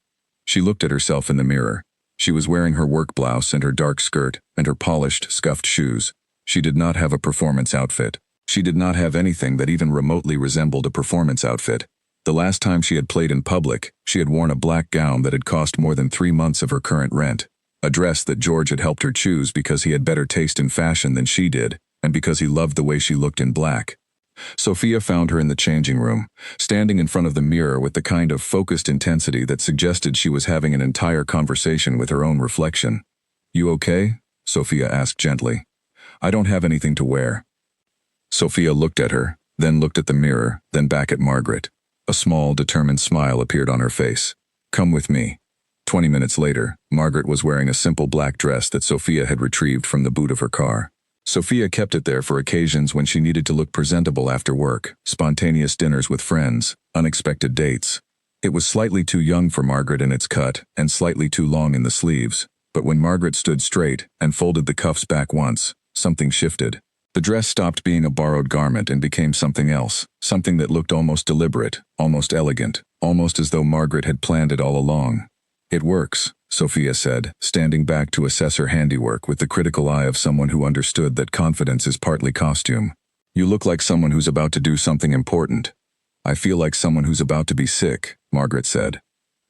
She looked at herself in the mirror. She was wearing her work blouse and her dark skirt and her polished, scuffed shoes. She did not have a performance outfit. She did not have anything that even remotely resembled a performance outfit. The last time she had played in public, she had worn a black gown that had cost more than 3 months of her current rent. A dress that George had helped her choose because he had better taste in fashion than she did, and because he loved the way she looked in black. Sophia found her in the changing room, standing in front of the mirror with the kind of focused intensity that suggested she was having an entire conversation with her own reflection. "You okay?" Sophia asked gently. "I don't have anything to wear." Sophia looked at her, then looked at the mirror, then back at Margaret. A small, determined smile appeared on her face. "Come with me." 20 minutes later, Margaret was wearing a simple black dress that Sophia had retrieved from the boot of her car. Sophia kept it there for occasions when she needed to look presentable after work, spontaneous dinners with friends, unexpected dates. It was slightly too young for Margaret in its cut, and slightly too long in the sleeves, but when Margaret stood straight and folded the cuffs back once, something shifted. The dress stopped being a borrowed garment and became something else, something that looked almost deliberate, almost elegant, almost as though Margaret had planned it all along. "It works," Sophia said, standing back to assess her handiwork with the critical eye of someone who understood that confidence is partly costume. "You look like someone who's about to do something important." "I feel like someone who's about to be sick," Margaret said.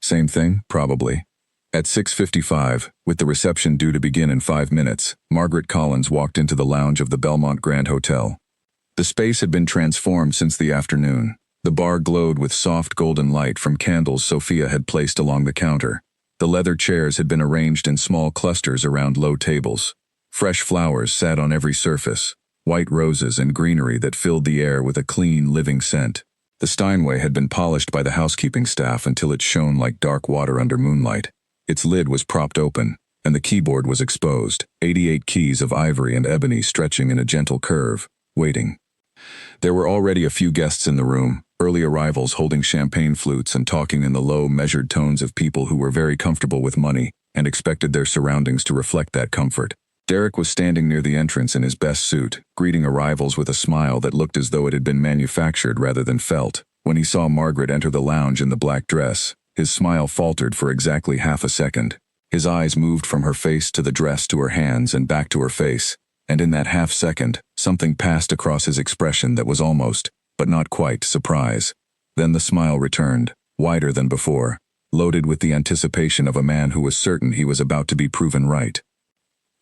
"Same thing, probably." At 6:55, with the reception due to begin in 5 minutes, Margaret Collins walked into the lounge of the Belmont Grand Hotel. The space had been transformed since the afternoon. The bar glowed with soft golden light from candles Sophia had placed along the counter. The leather chairs had been arranged in small clusters around low tables. Fresh flowers sat on every surface, white roses and greenery that filled the air with a clean, living scent. The Steinway had been polished by the housekeeping staff until it shone like dark water under moonlight. Its lid was propped open, and the keyboard was exposed, 88 keys of ivory and ebony stretching in a gentle curve, waiting. There were already a few guests in the room, early arrivals holding champagne flutes and talking in the low, measured tones of people who were very comfortable with money and expected their surroundings to reflect that comfort. Derek was standing near the entrance in his best suit, greeting arrivals with a smile that looked as though it had been manufactured rather than felt, When he saw Margaret enter the lounge in the black dress, his smile faltered for exactly half a second. His eyes moved from her face to the dress to her hands and back to her face, and in that half second, something passed across his expression that was almost, but not quite, surprise. Then the smile returned, wider than before, loaded with the anticipation of a man who was certain he was about to be proven right.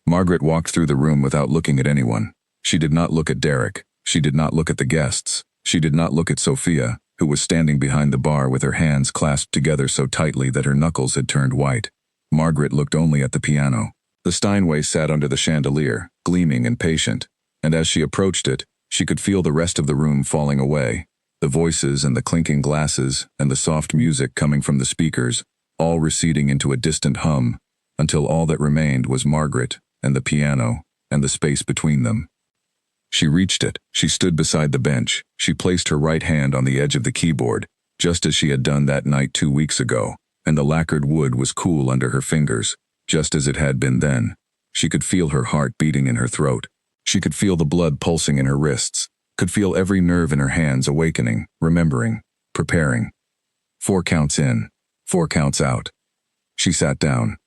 Margaret walked through the room without looking at anyone. She did not look at Derek. She did not look at the guests. She did not look at Sophia, who was standing behind the bar with her hands clasped together so tightly that her knuckles had turned white. Margaret looked only at the piano. The Steinway sat under the chandelier, gleaming and patient, and as she approached it, she could feel the rest of the room falling away. The voices and the clinking glasses and the soft music coming from the speakers, all receding into a distant hum, until all that remained was Margaret and the piano and the space between them. She reached it. She stood beside the bench. She placed her right hand on the edge of the keyboard, just as she had done that night 2 weeks ago, and the lacquered wood was cool under her fingers, just as it had been then. She could feel her heart beating in her throat. She could feel the blood pulsing in her wrists, could feel every nerve in her hands awakening, remembering, preparing. 4 counts in, 4 counts out. She sat down.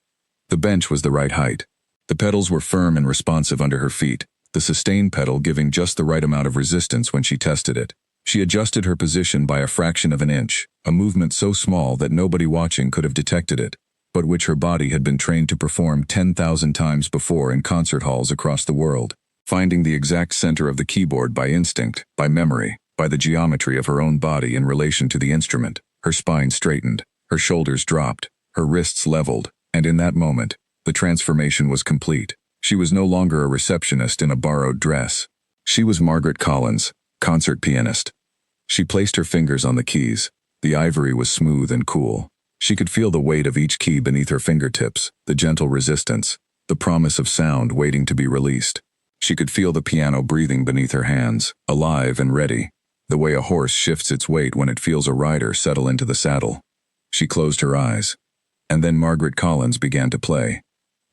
The bench was the right height. The pedals were firm and responsive under her feet, the sustain pedal giving just the right amount of resistance when she tested it. She adjusted her position by a fraction of an inch, a movement so small that nobody watching could have detected it, but which her body had been trained to perform 10,000 times before in concert halls across the world, finding the exact center of the keyboard by instinct, by memory, by the geometry of her own body in relation to the instrument. Her spine straightened, her shoulders dropped, her wrists leveled, and in that moment, the transformation was complete. She was no longer a receptionist in a borrowed dress. She was Margaret Collins, concert pianist. She placed her fingers on the keys. The ivory was smooth and cool. She could feel the weight of each key beneath her fingertips, the gentle resistance, the promise of sound waiting to be released. She could feel the piano breathing beneath her hands, alive and ready, the way a horse shifts its weight when it feels a rider settle into the saddle. She closed her eyes. And then Margaret Collins began to play.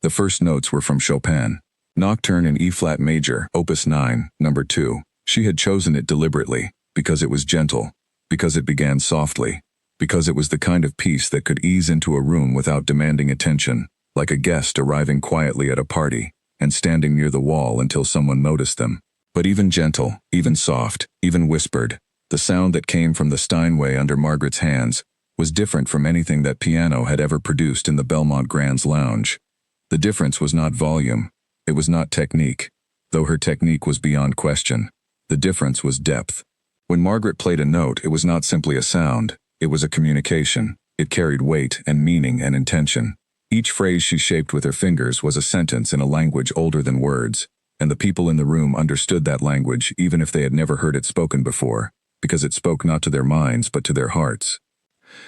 The first notes were from Chopin. Nocturne in E-flat major, Opus 9, number 2. She had chosen it deliberately, because it was gentle, because it began softly, because it was the kind of piece that could ease into a room without demanding attention, like a guest arriving quietly at a party, and standing near the wall until someone noticed them. But even gentle, even soft, even whispered, the sound that came from the Steinway under Margaret's hands was different from anything that piano had ever produced in the Belmont Grand's lounge. The difference was not volume. It was not technique, though her technique was beyond question. The difference was depth. When Margaret played a note, it was not simply a sound. It was a communication. It carried weight and meaning and intention. Each phrase she shaped with her fingers was a sentence in a language older than words, and the people in the room understood that language even if they had never heard it spoken before, because it spoke not to their minds but to their hearts.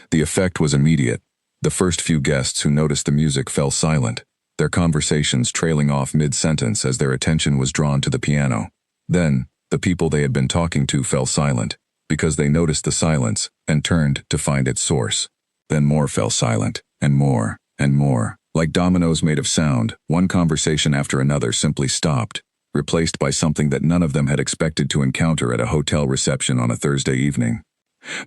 The effect was immediate. The first few guests who noticed the music fell silent, their conversations trailing off mid-sentence as their attention was drawn to the piano. Then, the people they had been talking to fell silent, because they noticed the silence and turned to find its source. Then more fell silent, and more, like dominoes made of sound. One conversation after another simply stopped, replaced by something that none of them had expected to encounter at a hotel reception on a Thursday evening.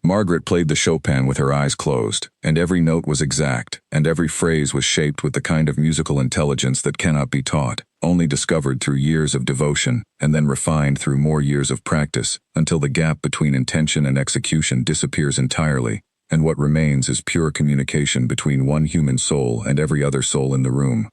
Margaret played the Chopin with her eyes closed, and every note was exact, and every phrase was shaped with the kind of musical intelligence that cannot be taught, only discovered through years of devotion, and then refined through more years of practice, until the gap between intention and execution disappears entirely, and what remains is pure communication between one human soul and every other soul in the room.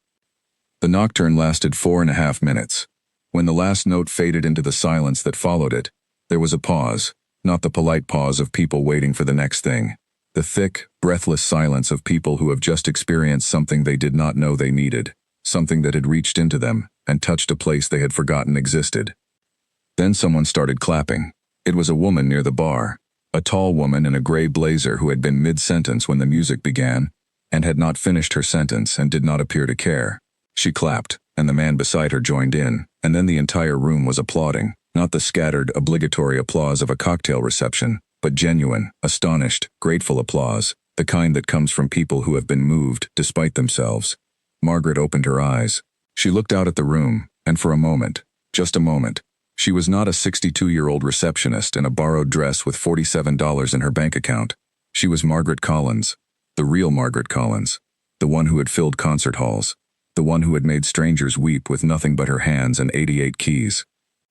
The nocturne lasted 4.5 minutes. When the last note faded into the silence that followed it, there was a pause. Not the polite pause of people waiting for the next thing. The thick, breathless silence of people who have just experienced something they did not know they needed, something that had reached into them and touched a place they had forgotten existed. Then someone started clapping. It was a woman near the bar, a tall woman in a gray blazer who had been mid-sentence when the music began, and had not finished her sentence and did not appear to care. She clapped, and the man beside her joined in, and then the entire room was applauding. Not the scattered, obligatory applause of a cocktail reception, but genuine, astonished, grateful applause, the kind that comes from people who have been moved despite themselves. Margaret opened her eyes. She looked out at the room, and for a moment, just a moment, She was not a 62-year-old receptionist in a borrowed dress with $47 in her bank account. She was Margaret Collins, the real Margaret Collins, the one who had filled concert halls, the one who had made strangers weep with nothing but her hands and 88 keys,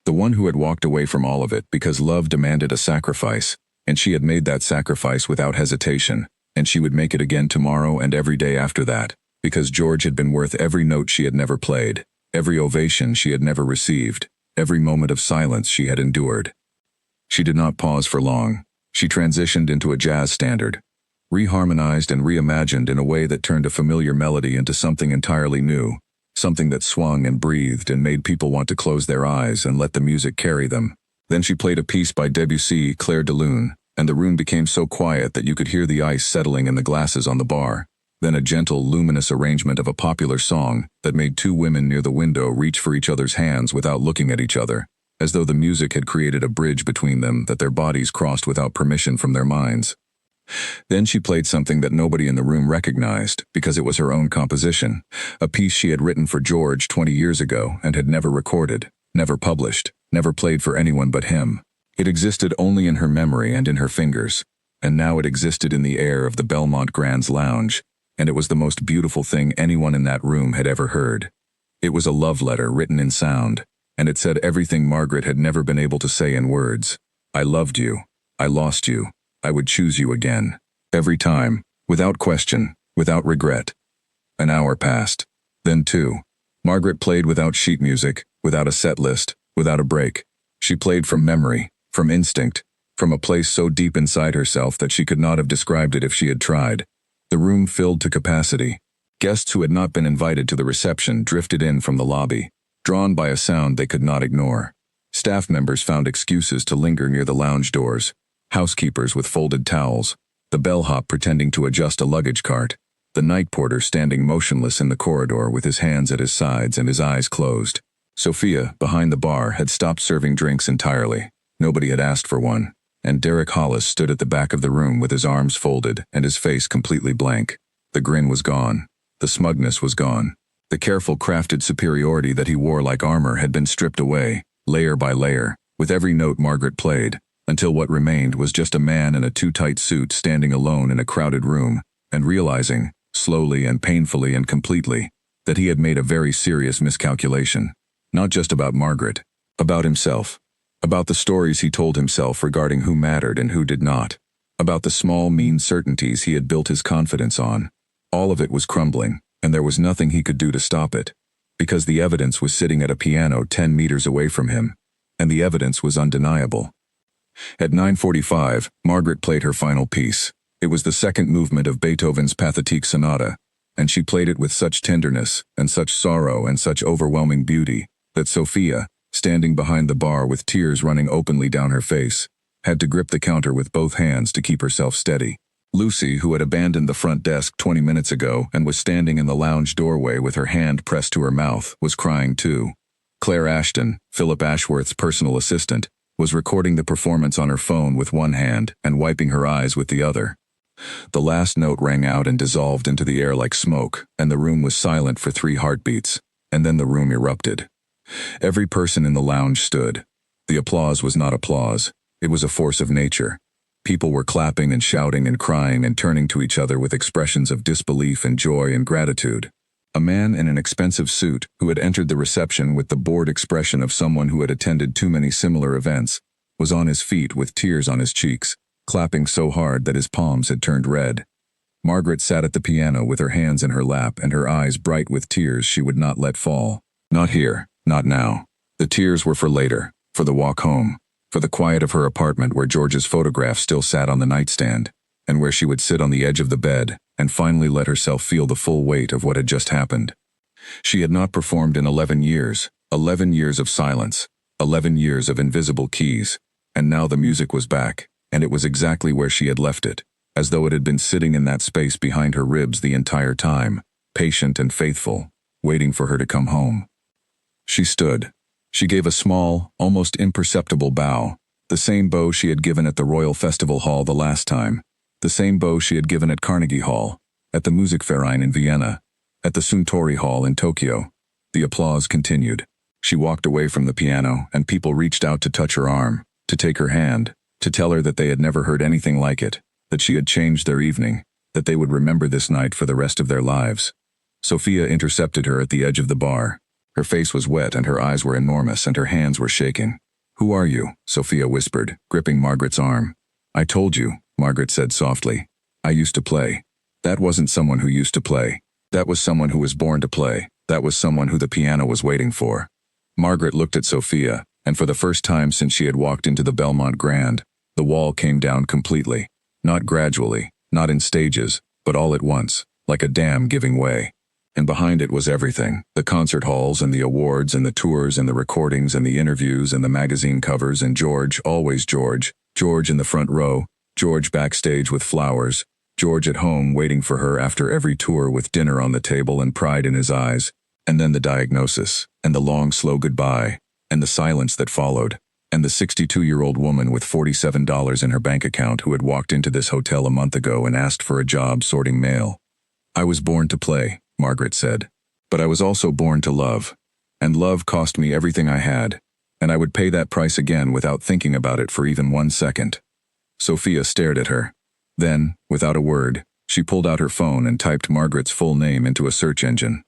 the one who had walked away from all of it because love demanded a sacrifice, and she had made that sacrifice without hesitation, and she would make it again tomorrow and every day after that, because George had been worth every note she had never played, every ovation she had never received, every moment of silence she had endured. She did not pause for long. She transitioned into a jazz standard, reharmonized and reimagined in a way that turned a familiar melody into something entirely new, something that swung and breathed and made people want to close their eyes and let the music carry them. Then she played a piece by Debussy, Clair de Lune, and the room became so quiet that you could hear the ice settling in the glasses on the bar. Then a gentle, luminous arrangement of a popular song that made two women near the window reach for each other's hands without looking at each other, as though the music had created a bridge between them that their bodies crossed without permission from their minds. Then she played something that nobody in the room recognized because it was her own composition, a piece she had written for George 20 years ago and had never recorded, never published, never played for anyone but him. It existed only in her memory and in her fingers, and now it existed in the air of the Belmont Grand's lounge, and it was the most beautiful thing anyone in that room had ever heard. It was a love letter written in sound, and it said everything Margaret had never been able to say in words. I loved you. I lost you. I would choose you again. Every time, without question, without regret. An hour passed. Then 2. Margaret played without sheet music, without a set list, without a break. She played from memory, from instinct, from a place so deep inside herself that she could not have described it if she had tried. The room filled to capacity. Guests who had not been invited to the reception drifted in from the lobby, drawn by a sound they could not ignore. Staff members found excuses to linger near the lounge doors. Housekeepers with folded towels, the bellhop pretending to adjust a luggage cart, the night porter standing motionless in the corridor with his hands at his sides and his eyes closed. Sophia, behind the bar, had stopped serving drinks entirely. Nobody had asked for one, and Derek Hollis stood at the back of the room with his arms folded and his face completely blank. The grin was gone. The smugness was gone. The careful crafted superiority that he wore like armor had been stripped away, layer by layer, with every note Margaret played, until what remained was just a man in a too-tight suit standing alone in a crowded room, and realizing, slowly and painfully and completely, that he had made a very serious miscalculation. Not just about Margaret, about himself. About the stories he told himself regarding who mattered and who did not. About the small, mean certainties he had built his confidence on. All of it was crumbling, and there was nothing he could do to stop it. Because the evidence was sitting at a piano 10 meters away from him, and the evidence was undeniable. At 9:45, Margaret played her final piece. It was the second movement of Beethoven's Pathetique Sonata, and she played it with such tenderness, and such sorrow, and such overwhelming beauty, that Sophia, standing behind the bar with tears running openly down her face, had to grip the counter with both hands to keep herself steady. Lucy, who had abandoned the front desk 20 minutes ago and was standing in the lounge doorway with her hand pressed to her mouth, was crying too. Claire Ashton, Philip Ashworth's personal assistant, was recording the performance on her phone with one hand and wiping her eyes with the other. The last note rang out and dissolved into the air like smoke, and the room was silent for 3 heartbeats, and then the room erupted. Every person in the lounge stood. The applause was not applause. It was a force of nature. People were clapping and shouting and crying and turning to each other with expressions of disbelief and joy and gratitude. A man in an expensive suit, who had entered the reception with the bored expression of someone who had attended too many similar events, was on his feet with tears on his cheeks, clapping so hard that his palms had turned red. Margaret sat at the piano with her hands in her lap and her eyes bright with tears she would not let fall. Not here, not now. The tears were for later, for the walk home, for the quiet of her apartment where George's photograph still sat on the nightstand, and where she would sit on the edge of the bed and finally let herself feel the full weight of what had just happened. She had not performed in 11 years, 11 years of silence, 11 years of invisible keys, and now the music was back, and it was exactly where she had left it, as though it had been sitting in that space behind her ribs the entire time, patient and faithful, waiting for her to come home. She stood. She gave a small, almost imperceptible bow, the same bow she had given at the Royal Festival Hall the last time, the same bow she had given at Carnegie Hall, at the Musikverein in Vienna, at the Suntory Hall in Tokyo. The applause continued. She walked away from the piano, and people reached out to touch her arm, to take her hand, to tell her that they had never heard anything like it, that she had changed their evening, that they would remember this night for the rest of their lives. Sophia intercepted her at the edge of the bar. Her face was wet and her eyes were enormous and her hands were shaking. "Who are you?" Sophia whispered, gripping Margaret's arm. "I told you," Margaret said softly. "I used to play." That wasn't someone who used to play. That was someone who was born to play. That was someone who the piano was waiting for. Margaret looked at Sophia, and for the first time since she had walked into the Belmont Grand, the wall came down completely. Not gradually, not in stages, but all at once, like a dam giving way. And behind it was everything, the concert halls and the awards and the tours and the recordings and the interviews and the magazine covers and George, always George, George in the front row, George backstage with flowers, George at home waiting for her after every tour with dinner on the table and pride in his eyes, and then the diagnosis, and the long slow goodbye, and the silence that followed, and the 62-year-old woman with $47 in her bank account who had walked into this hotel a month ago and asked for a job sorting mail. "I was born to play," Margaret said. "But I was also born to love. And love cost me everything I had, and I would pay that price again without thinking about it for even 1 second." Sophia stared at her. Then, without a word, she pulled out her phone and typed Margaret's full name into a search engine.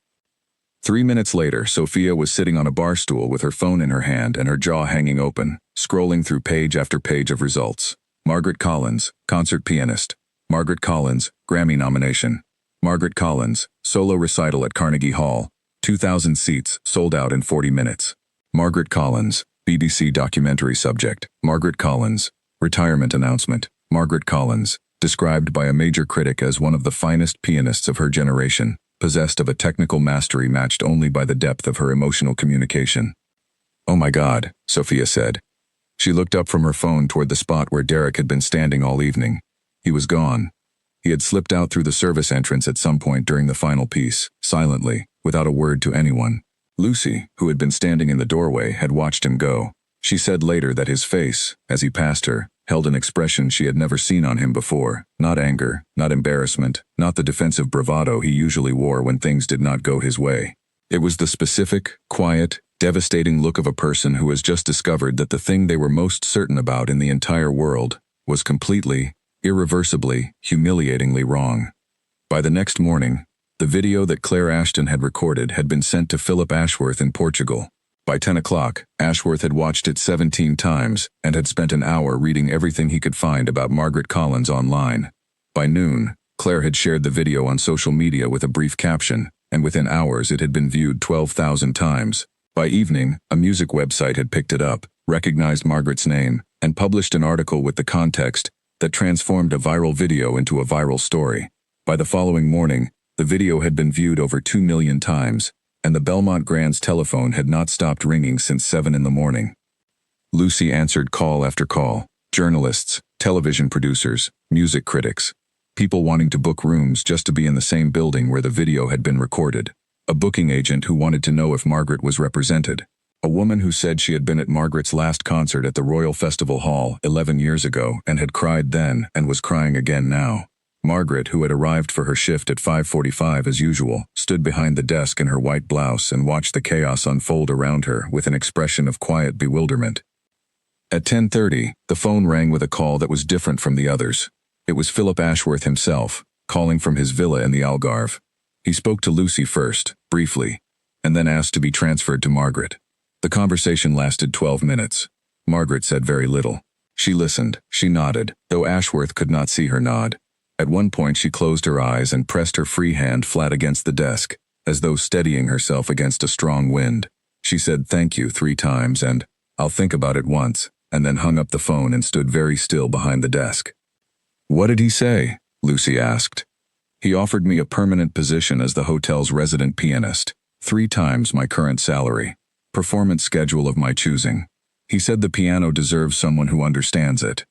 3 minutes later, Sophia was sitting on a bar stool with her phone in her hand and her jaw hanging open, scrolling through page after page of results. Margaret Collins, concert pianist. Margaret Collins, Grammy nomination. Margaret Collins, solo recital at Carnegie Hall, 2,000 seats, sold out in 40 minutes. Margaret Collins, BBC documentary subject. Margaret Collins, retirement announcement. Margaret Collins, described by a major critic as one of the finest pianists of her generation, possessed of a technical mastery matched only by the depth of her emotional communication. "Oh my God," Sophia said. She looked up from her phone toward the spot where Derek had been standing all evening. He was gone. He had slipped out through the service entrance at some point during the final piece, silently, without a word to anyone. Lucy, who had been standing in the doorway, had watched him go. She said later that his face, as he passed her, held an expression she had never seen on him before, not anger, not embarrassment, not the defensive bravado he usually wore when things did not go his way. It was the specific, quiet, devastating look of a person who has just discovered that the thing they were most certain about in the entire world was completely, irreversibly, humiliatingly wrong. By the next morning, the video that Claire Ashton had recorded had been sent to Philip Ashworth in Portugal. By 10 o'clock, Ashworth had watched it 17 times and had spent an hour reading everything he could find about Margaret Collins online. By noon, Claire had shared the video on social media with a brief caption, and within hours it had been viewed 12,000 times. By evening, a music website had picked it up, recognized Margaret's name, and published an article with the context that transformed a viral video into a viral story. By the following morning, the video had been viewed over 2 million times, and the Belmont Grand's telephone had not stopped ringing since 7 in the morning. Lucy answered call after call. Journalists, television producers, music critics. People wanting to book rooms just to be in the same building where the video had been recorded. A booking agent who wanted to know if Margaret was represented. A woman who said she had been at Margaret's last concert at the Royal Festival Hall 11 years ago and had cried then and was crying again now. Margaret, who had arrived for her shift at 5:45 as usual, stood behind the desk in her white blouse and watched the chaos unfold around her with an expression of quiet bewilderment. At 10:30, the phone rang with a call that was different from the others. It was Philip Ashworth himself, calling from his villa in the Algarve. He spoke to Lucy first, briefly, and then asked to be transferred to Margaret. The conversation lasted 12 minutes. Margaret said very little. She listened, she nodded, though Ashworth could not see her nod. At one point she closed her eyes and pressed her free hand flat against the desk, as though steadying herself against a strong wind. She said thank you 3 times and, I'll think about it once, and then hung up the phone and stood very still behind the desk. What did he say? Lucy asked. He offered me a permanent position as the hotel's resident pianist, 3 times my current salary. Performance schedule of my choosing. He said the piano deserves someone who understands it.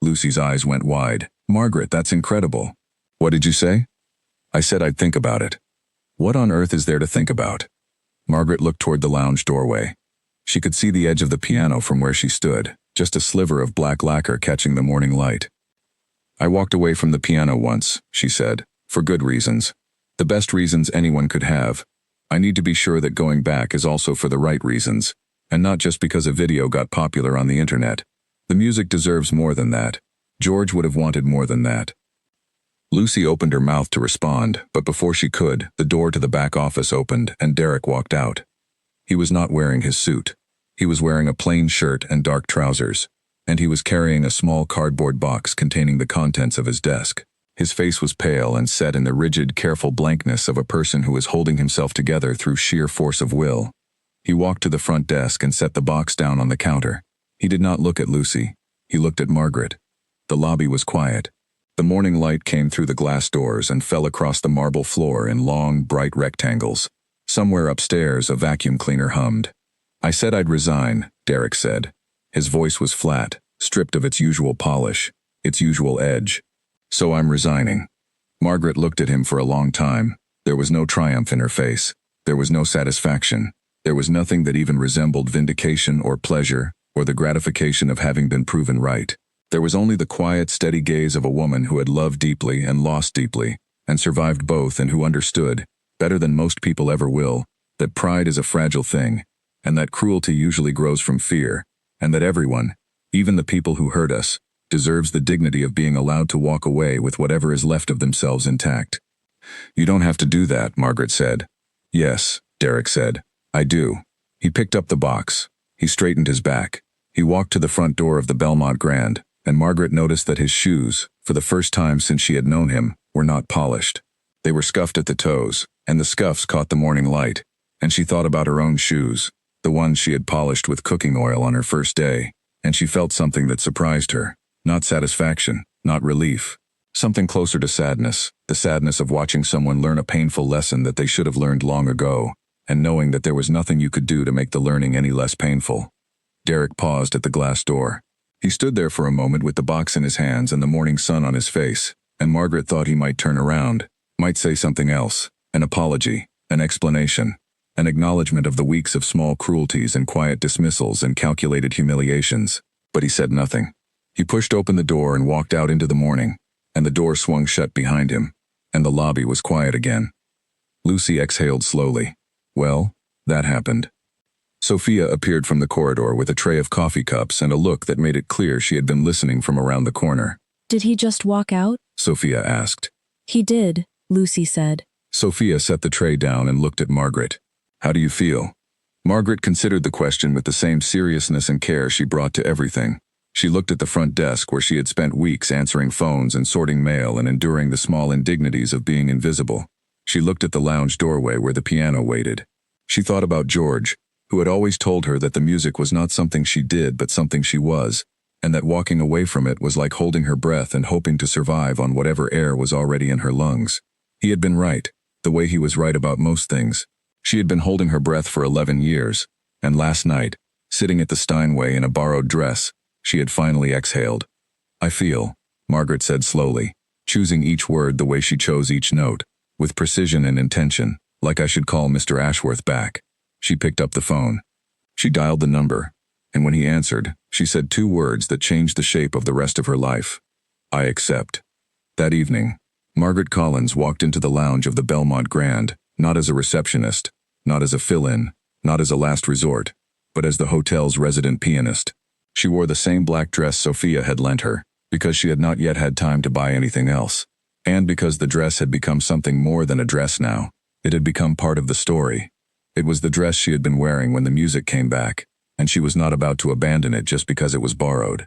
Lucy's eyes went wide. Margaret, that's incredible. What did you say? I said I'd think about it. What on earth is there to think about? Margaret looked toward the lounge doorway. She could see the edge of the piano from where she stood, just a sliver of black lacquer catching the morning light. I walked away from the piano once, she said, for good reasons. The best reasons anyone could have. I need to be sure that going back is also for the right reasons, and not just because a video got popular on the internet. The music deserves more than that. George would have wanted more than that. Lucy opened her mouth to respond, but before she could, the door to the back office opened and Derek walked out. He was not wearing his suit. He was wearing a plain shirt and dark trousers, and he was carrying a small cardboard box containing the contents of his desk. His face was pale and set in the rigid, careful blankness of a person who is holding himself together through sheer force of will. He walked to the front desk and set the box down on the counter. He did not look at Lucy. He looked at Margaret. The lobby was quiet. The morning light came through the glass doors and fell across the marble floor in long, bright rectangles. Somewhere upstairs, a vacuum cleaner hummed. "I said I'd resign," Derek said. His voice was flat, stripped of its usual polish, its usual edge. "So I'm resigning." Margaret looked at him for a long time. There was no triumph in her face. There was no satisfaction. There was nothing that even resembled vindication or pleasure, or the gratification of having been proven right. There was only the quiet, steady gaze of a woman who had loved deeply and lost deeply, and survived both, and who understood, better than most people ever will, that pride is a fragile thing, and that cruelty usually grows from fear, and that everyone, even the people who hurt us, deserves the dignity of being allowed to walk away with whatever is left of themselves intact. "You don't have to do that," Margaret said. "Yes," Derek said. "I do." He picked up the box. He straightened his back. He walked to the front door of the Belmont Grand, and Margaret noticed that his shoes, for the first time since she had known him, were not polished. They were scuffed at the toes, and the scuffs caught the morning light, and she thought about her own shoes, the ones she had polished with cooking oil on her first day, and she felt something that surprised her. Not satisfaction, not relief. Something closer to sadness, the sadness of watching someone learn a painful lesson that they should have learned long ago, and knowing that there was nothing you could do to make the learning any less painful. Derek paused at the glass door. He stood there for a moment with the box in his hands and the morning sun on his face, and Margaret thought he might turn around, might say something else, an apology, an explanation, an acknowledgement of the weeks of small cruelties and quiet dismissals and calculated humiliations, but he said nothing. He pushed open the door and walked out into the morning, and the door swung shut behind him, and the lobby was quiet again. Lucy exhaled slowly. Well, that happened. Sophia appeared from the corridor with a tray of coffee cups and a look that made it clear she had been listening from around the corner. "Did he just walk out?" Sophia asked. "He did," Lucy said. Sophia set the tray down and looked at Margaret. "How do you feel?" Margaret considered the question with the same seriousness and care she brought to everything. She looked at the front desk where she had spent weeks answering phones and sorting mail and enduring the small indignities of being invisible. She looked at the lounge doorway where the piano waited. She thought about George, who had always told her that the music was not something she did but something she was, and that walking away from it was like holding her breath and hoping to survive on whatever air was already in her lungs. He had been right, the way he was right about most things. She had been holding her breath for 11 years, and last night, sitting at the Steinway in a borrowed dress, she had finally exhaled. "I feel," Margaret said slowly, choosing each word the way she chose each note, with precision and intention, like I should call Mr. Ashworth back. She picked up the phone. She dialed the number, and when he answered, she said 2 words that changed the shape of the rest of her life. "I accept." That evening, Margaret Collins walked into the lounge of the Belmont Grand, not as a receptionist, not as a fill-in, not as a last resort, but as the hotel's resident pianist. She wore the same black dress Sophia had lent her, because she had not yet had time to buy anything else, and because the dress had become something more than a dress now. It had become part of the story. It was the dress she had been wearing when the music came back, and she was not about to abandon it just because it was borrowed.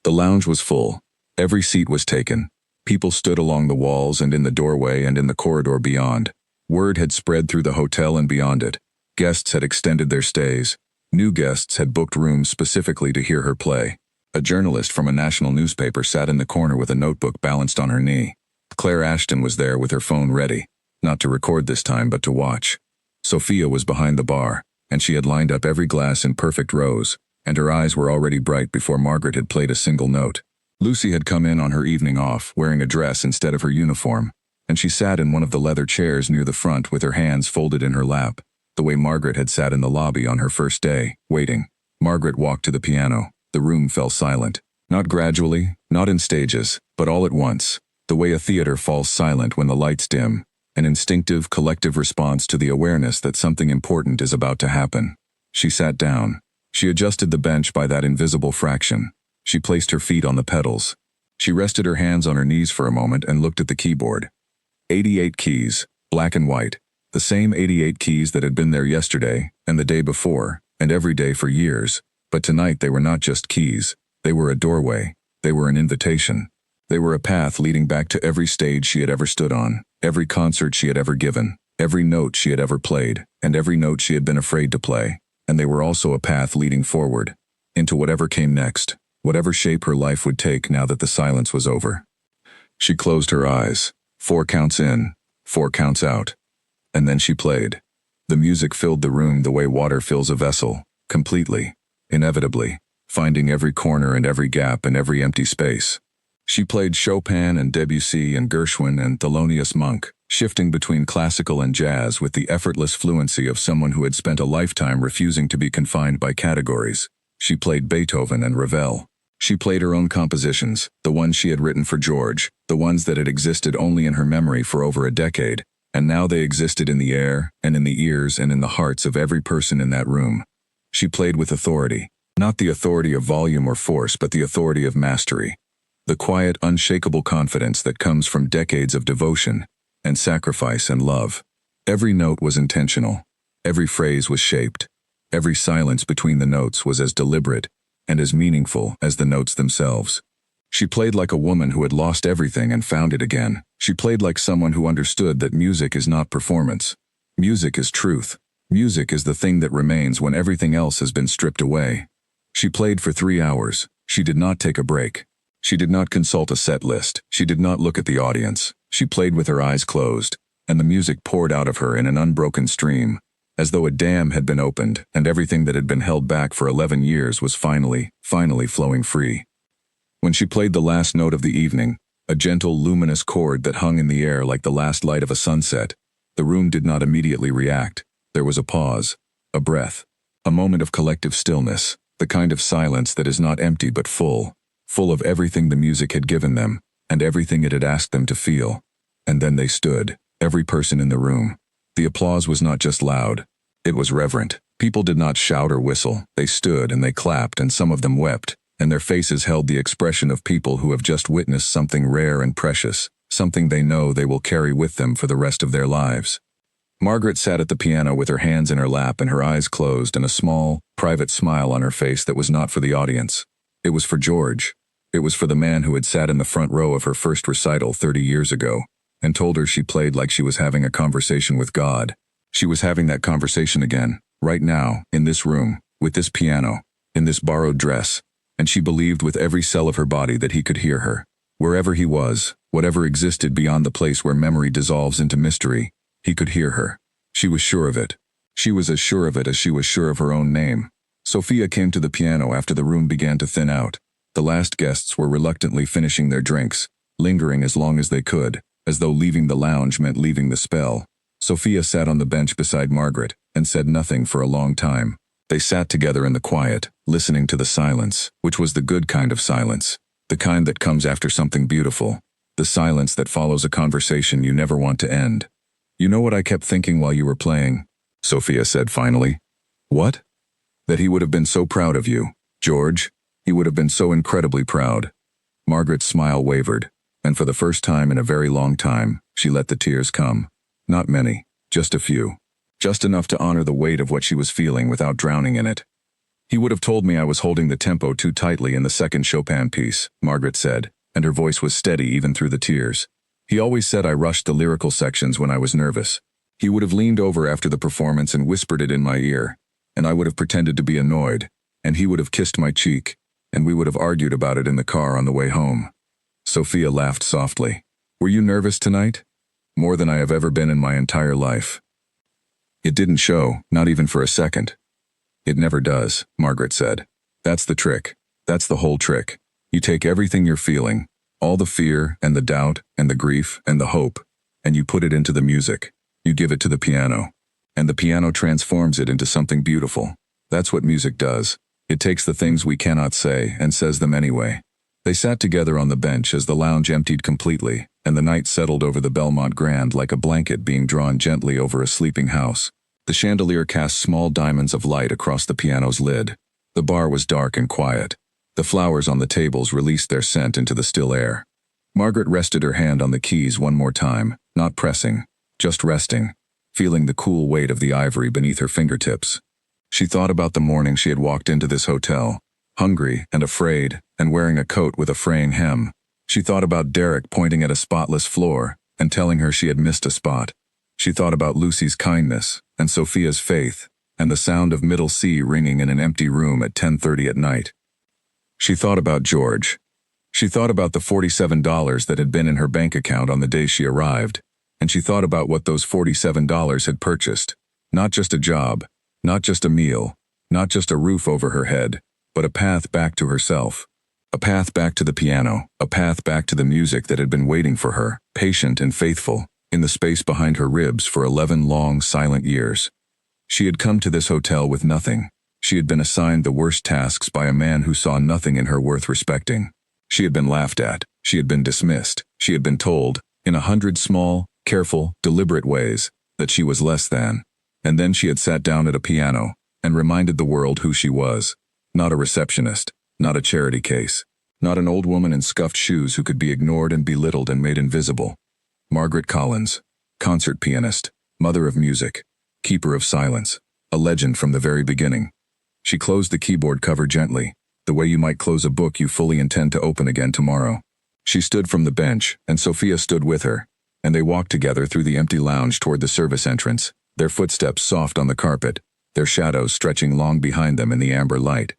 The lounge was full. Every seat was taken. People stood along the walls and in the doorway and in the corridor beyond. Word had spread through the hotel and beyond it. Guests had extended their stays. New guests had booked rooms specifically to hear her play. A journalist from a national newspaper sat in the corner with a notebook balanced on her knee. Claire Ashton was there with her phone ready, not to record this time but to watch. Sophia was behind the bar, and she had lined up every glass in perfect rows, and her eyes were already bright before Margaret had played a single note. Lucy had come in on her evening off, wearing a dress instead of her uniform, and she sat in one of the leather chairs near the front with her hands folded in her lap, the way Margaret had sat in the lobby on her first day, waiting. Margaret walked to the piano. The room fell silent. Not gradually, not in stages, but all at once, the way a theater falls silent when the lights dim. an instinctive, collective response to the awareness that something important is about to happen. She sat down. She adjusted the bench by that invisible fraction. She placed her feet on the pedals. She rested her hands on her knees for a moment and looked at the keyboard. 88 keys, black and white. The same 88 keys that had been there yesterday, and the day before, and every day for years. But tonight they were not just keys. They were a doorway. They were an invitation. They were a path leading back to every stage she had ever stood on, every concert she had ever given, every note she had ever played, and every note she had been afraid to play. And they were also a path leading forward, into whatever came next, whatever shape her life would take now that the silence was over. She closed her eyes. 4 counts in, 4 counts out. And then she played. The music filled the room the way water fills a vessel, completely, inevitably, finding every corner and every gap and every empty space. She played Chopin and Debussy and Gershwin and Thelonious Monk, shifting between classical and jazz with the effortless fluency of someone who had spent a lifetime refusing to be confined by categories. She played Beethoven and Ravel. She played her own compositions, the ones she had written for George, the ones that had existed only in her memory for over a decade, and now they existed in the air, and in the ears, and in the hearts of every person in that room. She played with authority, not the authority of volume or force, but the authority of mastery. The quiet, unshakable confidence that comes from decades of devotion, and sacrifice and love. Every note was intentional. Every phrase was shaped. Every silence between the notes was as deliberate and as meaningful as the notes themselves. She played like a woman who had lost everything and found it again. She played like someone who understood that music is not performance. Music is truth. Music is the thing that remains when everything else has been stripped away. She played for 3 hours. She did not take a break. She did not consult a set list. She did not look at the audience. She played with her eyes closed, and the music poured out of her in an unbroken stream, as though a dam had been opened and everything that had been held back for 11 years was finally flowing free. When she played the last note of the evening, a gentle, luminous chord that hung in the air like the last light of a sunset, the room did not immediately react. There was a pause, a breath, a moment of collective stillness, the kind of silence that is not empty but full of everything the music had given them, and everything it had asked them to feel. And then they stood, every person in the room. The applause was not just loud, it was reverent. People did not shout or whistle, they stood and they clapped, and some of them wept, and their faces held the expression of people who have just witnessed something rare and precious, something they know they will carry with them for the rest of their lives. Margaret sat at the piano with her hands in her lap and her eyes closed and a small, private smile on her face that was not for the audience. It was for George. It was for the man who had sat in the front row of her first recital 30 years ago and told her she played like she was having a conversation with God. She was having that conversation again, right now, in this room, with this piano, in this borrowed dress, and she believed with every cell of her body that he could hear her. Wherever he was, whatever existed beyond the place where memory dissolves into mystery, he could hear her. She was sure of it. She was as sure of it as she was sure of her own name. Sophia came to the piano after the room began to thin out. The last guests were reluctantly finishing their drinks, lingering as long as they could, as though leaving the lounge meant leaving the spell. Sophia sat on the bench beside Margaret and said nothing for a long time. They sat together in the quiet, listening to the silence, which was the good kind of silence, the kind that comes after something beautiful, the silence that follows a conversation you never want to end. "You know what I kept thinking while you were playing?" Sophia said finally. "What?" "That he would have been so proud of you, George. He would have been so incredibly proud." Margaret's smile wavered, and for the first time in a very long time, she let the tears come. Not many, just a few. Just enough to honor the weight of what she was feeling without drowning in it. "He would have told me I was holding the tempo too tightly in the second Chopin piece," Margaret said, and her voice was steady even through the tears. "He always said I rushed the lyrical sections when I was nervous. He would have leaned over after the performance and whispered it in my ear, and I would have pretended to be annoyed, and he would have kissed my cheek, and we would have argued about it in the car on the way home." Sophia laughed softly. "Were you nervous tonight?" "More than I have ever been in my entire life." "It didn't show, not even for a second." "It never does," Margaret said. "That's the trick. That's the whole trick. You take everything you're feeling, all the fear and the doubt and the grief and the hope, and you put it into the music. You give it to the piano, and the piano transforms it into something beautiful. That's what music does. It takes the things we cannot say and says them anyway. They sat together on the bench as the lounge emptied completely, and the night settled over the Belmont Grand like a blanket being drawn gently over a sleeping house. The chandelier cast small diamonds of light across the piano's lid. The bar was dark and quiet. The flowers on the tables released their scent into the still air. Margaret rested her hand on the keys one more time, not pressing, just resting, feeling the cool weight of the ivory beneath her fingertips. She thought about the morning she had walked into this hotel, hungry and afraid, and wearing a coat with a fraying hem. She thought about Derek pointing at a spotless floor and telling her she had missed a spot. She thought about Lucy's kindness and Sophia's faith and the sound of Middle C ringing in an empty room at 10:30 at night. She thought about George. She thought about the $47 that had been in her bank account on the day she arrived, and she thought about what those $47 had purchased. Not just a job, not just a meal, not just a roof over her head, but a path back to herself. A path back to the piano, a path back to the music that had been waiting for her, patient and faithful, in the space behind her ribs for 11 long, silent years. She had come to this hotel with nothing. She had been assigned the worst tasks by a man who saw nothing in her worth respecting. She had been laughed at. She had been dismissed. She had been told, in 100 small, careful, deliberate ways, that she was less than. And then she had sat down at a piano and reminded the world who she was. Not a receptionist, not a charity case, not an old woman in scuffed shoes who could be ignored and belittled and made invisible. Margaret Collins, concert pianist, mother of music, keeper of silence, a legend from the very beginning. She closed the keyboard cover gently, the way you might close a book you fully intend to open again tomorrow. She stood from the bench, and Sophia stood with her, and they walked together through the empty lounge toward the service entrance, their footsteps soft on the carpet, their shadows stretching long behind them in the amber light.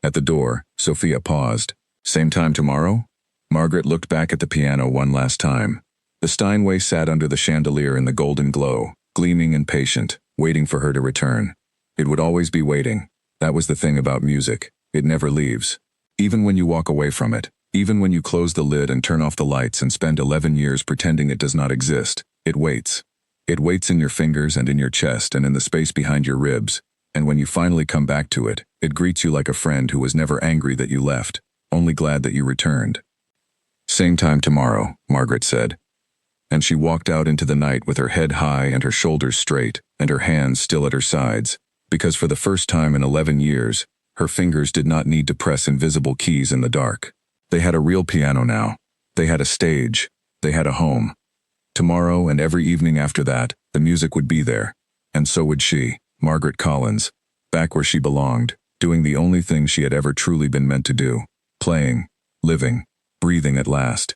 At the door, Sophia paused. Same time tomorrow? Margaret looked back at the piano one last time. The Steinway sat under the chandelier in the golden glow, gleaming and patient, waiting for her to return. It would always be waiting. That was the thing about music. It never leaves. Even when you walk away from it, even when you close the lid and turn off the lights and spend 11 years pretending it does not exist, it waits. It waits in your fingers and in your chest and in the space behind your ribs, and when you finally come back to it, it greets you like a friend who was never angry that you left, only glad that you returned. Same time tomorrow, Margaret said. And she walked out into the night with her head high and her shoulders straight and her hands still at her sides, because for the first time in 11 years, her fingers did not need to press invisible keys in the dark. They had a real piano now. They had a stage. They had a home. Tomorrow and every evening after that, the music would be there. And so would she, Margaret Collins, back where she belonged, doing the only thing she had ever truly been meant to do, playing, living, breathing at last.